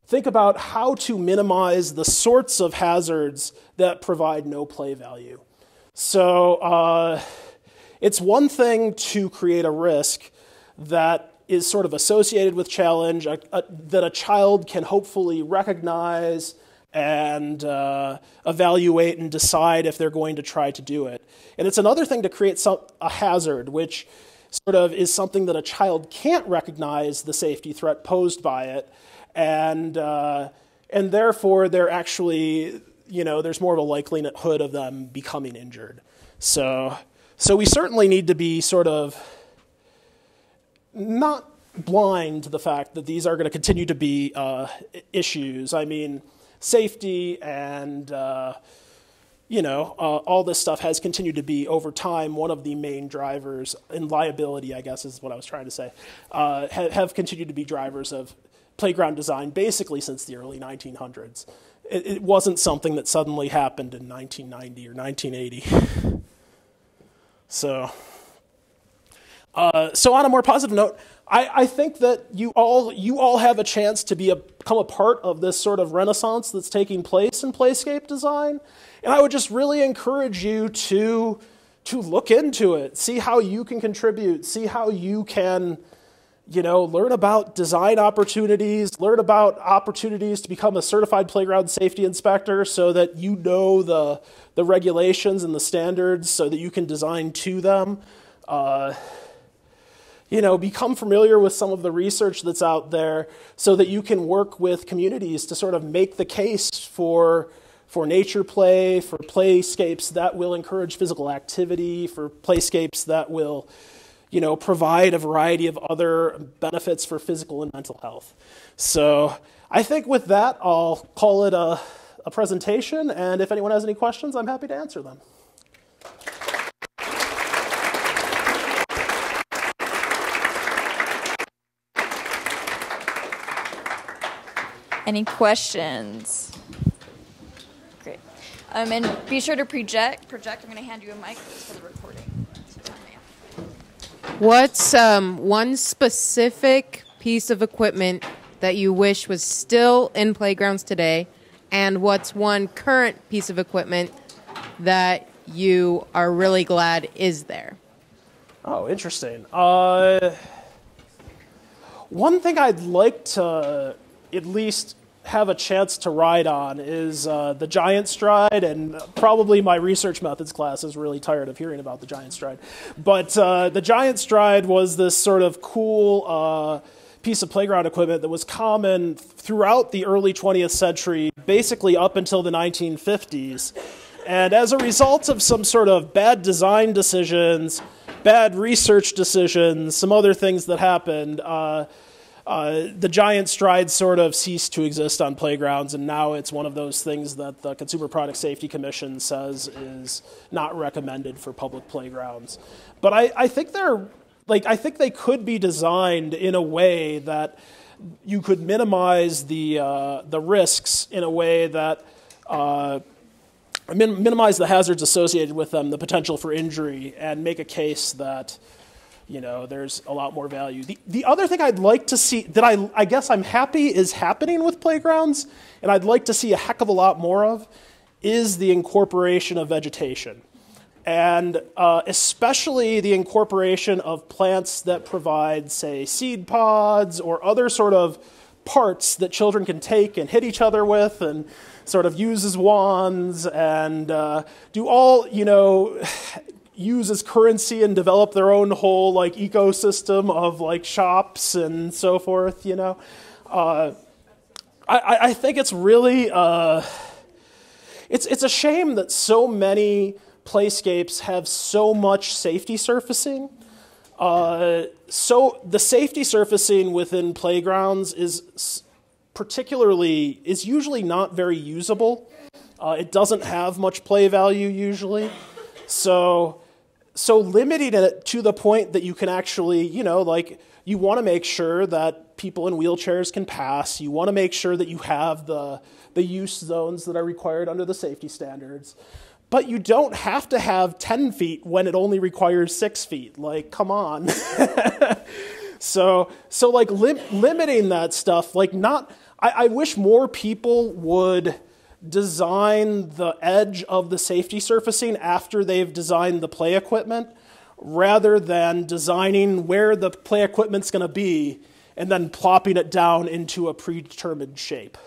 think about how to minimize the sorts of hazards that provide no play value. So it's one thing to create a risk that is sort of associated with challenge, that a child can hopefully recognize and evaluate and decide if they're going to try to do it. And it's another thing to create a hazard, which sort of is something that a child can't recognize the safety threat posed by it, and therefore they're actually, there's more of a likelihood of them becoming injured. So we certainly need to be sort of not blind to the fact that these are going to continue to be issues. I mean, safety and all this stuff has continued to be, over time, one of the main drivers, and liability, I guess is what I was trying to say, have continued to be drivers of playground design basically since the early 1900s. It wasn't something that suddenly happened in 1990 or 1980. So on a more positive note, I think that you all have a chance to become a part of this sort of renaissance that's taking place in playscape design, and I would just really encourage you to look into it, see how you can contribute, see how you can, learn about design opportunities, learn about opportunities to become a certified playground safety inspector so that you know the regulations and the standards so that you can design to them. Become familiar with some of the research that's out there so that you can work with communities to sort of make the case for nature play, for playscapes that will encourage physical activity, for playscapes that will, provide a variety of other benefits for physical and mental health. So I think with that, I'll call it a presentation, and if anyone has any questions, I'm happy to answer them. Any questions? Great. And be sure to project. I'm going to hand you a mic for the recording. What's one specific piece of equipment that you wish was still in playgrounds today, and what's one current piece of equipment that you are really glad is there? Oh, interesting. One thing I'd like to at least have a chance to ride on is the giant stride, and probably my research methods class is really tired of hearing about the giant stride. But the giant stride was this sort of cool piece of playground equipment that was common throughout the early 20th century, basically up until the 1950s. And as a result of some sort of bad design decisions, bad research decisions, some other things that happened, the giant stride sort of ceased to exist on playgrounds, and now it's one of those things that the Consumer Product Safety Commission says is not recommended for public playgrounds. But I think I think they could be designed in a way that you could minimize the risks in a way that minimize the hazards associated with them, the potential for injury, and make a case that there's a lot more value. The other thing I'd like to see, that I guess I'm happy is happening with playgrounds, and I'd like to see a heck of a lot more of, is the incorporation of vegetation. And especially the incorporation of plants that provide, say, seed pods or other sort of parts that children can take and hit each other with and sort of use as wands and do all, use as currency and develop their own whole like ecosystem of like shops and so forth, I think it's really, it's a shame that so many playscapes have so much safety surfacing. So the safety surfacing within playgrounds is usually not very usable. It doesn't have much play value usually. So limiting it to the point that you can actually, you want to make sure that people in wheelchairs can pass. You want to make sure that you have the use zones that are required under the safety standards. But you don't have to have 10 feet when it only requires 6 feet. Like, come on. So like limiting that stuff, like I wish more people would design the edge of the safety surfacing after they've designed the play equipment, rather than designing where the play equipment's going to be and then plopping it down into a predetermined shape.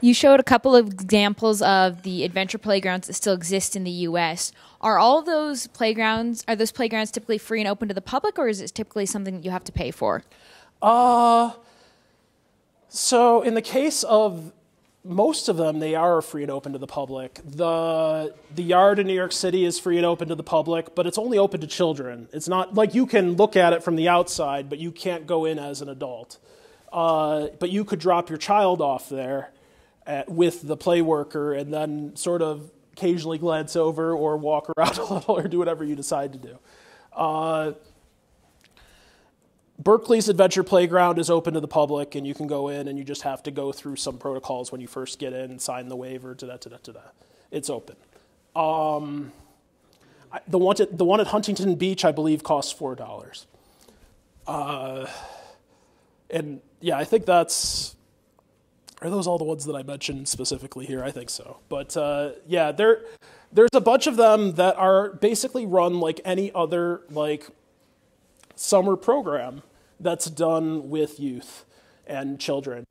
You showed a couple of examples of the adventure playgrounds that still exist in the U.S. Are those playgrounds typically free and open to the public, or is it typically something that you have to pay for? So in the case of most of them, they are free and open to the public. The yard in New York City is free and open to the public, but it's only open to children. It's not like you can look at it from the outside, but you can't go in as an adult. But you could drop your child off there with the play worker and then sort of occasionally glance over or walk around a little or do whatever you decide to do. Berkeley's Adventure Playground is open to the public, and you can go in and you just have to go through some protocols when you first get in and sign the waiver, It's open. The one at Huntington Beach, I believe, costs $4. And yeah, I think that's... Are those all the ones that I mentioned specifically here? I think so. But yeah, there's a bunch of them that are basically run like any other like summer program that's done with youth and children.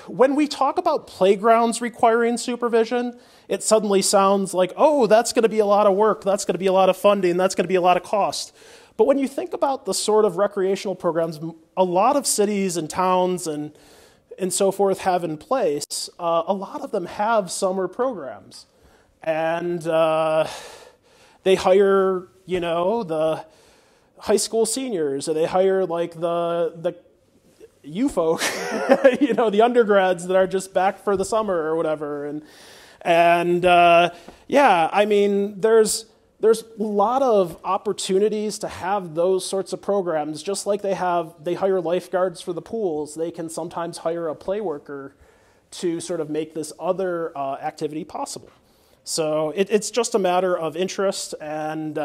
When we talk about playgrounds requiring supervision, it suddenly sounds like, oh, that's going to be a lot of work, that's going to be a lot of funding, that's going to be a lot of cost. But when you think about the sort of recreational programs a lot of cities and towns and so forth have in place, a lot of them have summer programs. And they hire, the high school seniors, or they hire like the you folk, the undergrads that are just back for the summer or whatever. And yeah, I mean, there's a lot of opportunities to have those sorts of programs, just like they hire lifeguards for the pools. They can sometimes hire a play worker to sort of make this other activity possible. So it's just a matter of interest and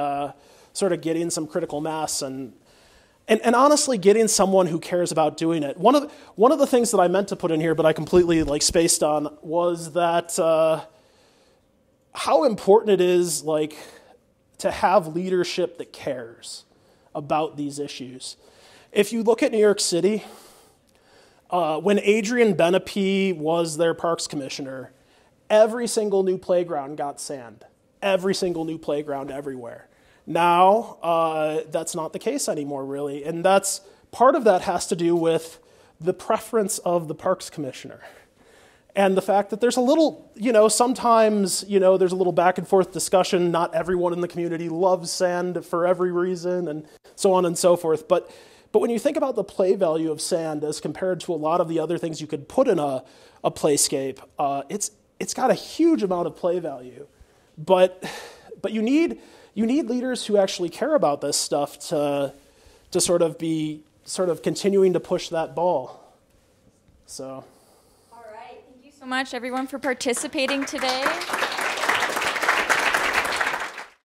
sort of getting some critical mass and honestly getting someone who cares about doing it. One of the things that I meant to put in here, but I completely spaced on, was that how important it is to have leadership that cares about these issues. If you look at New York City, when Adrian Benepe was their parks commissioner, every single new playground got sand. Every single new playground everywhere. Now, that's not the case anymore, really. And part of that has to do with the preference of the parks commissioner. And the fact that there's a little, sometimes, there's a little back and forth discussion. Not everyone in the community loves sand for every reason and so on and so forth. But when you think about the play value of sand as compared to a lot of the other things you could put in a playscape, it's got a huge amount of play value. But you need leaders who actually care about this stuff to sort of be continuing to push that ball. So. So much, everyone, for participating today.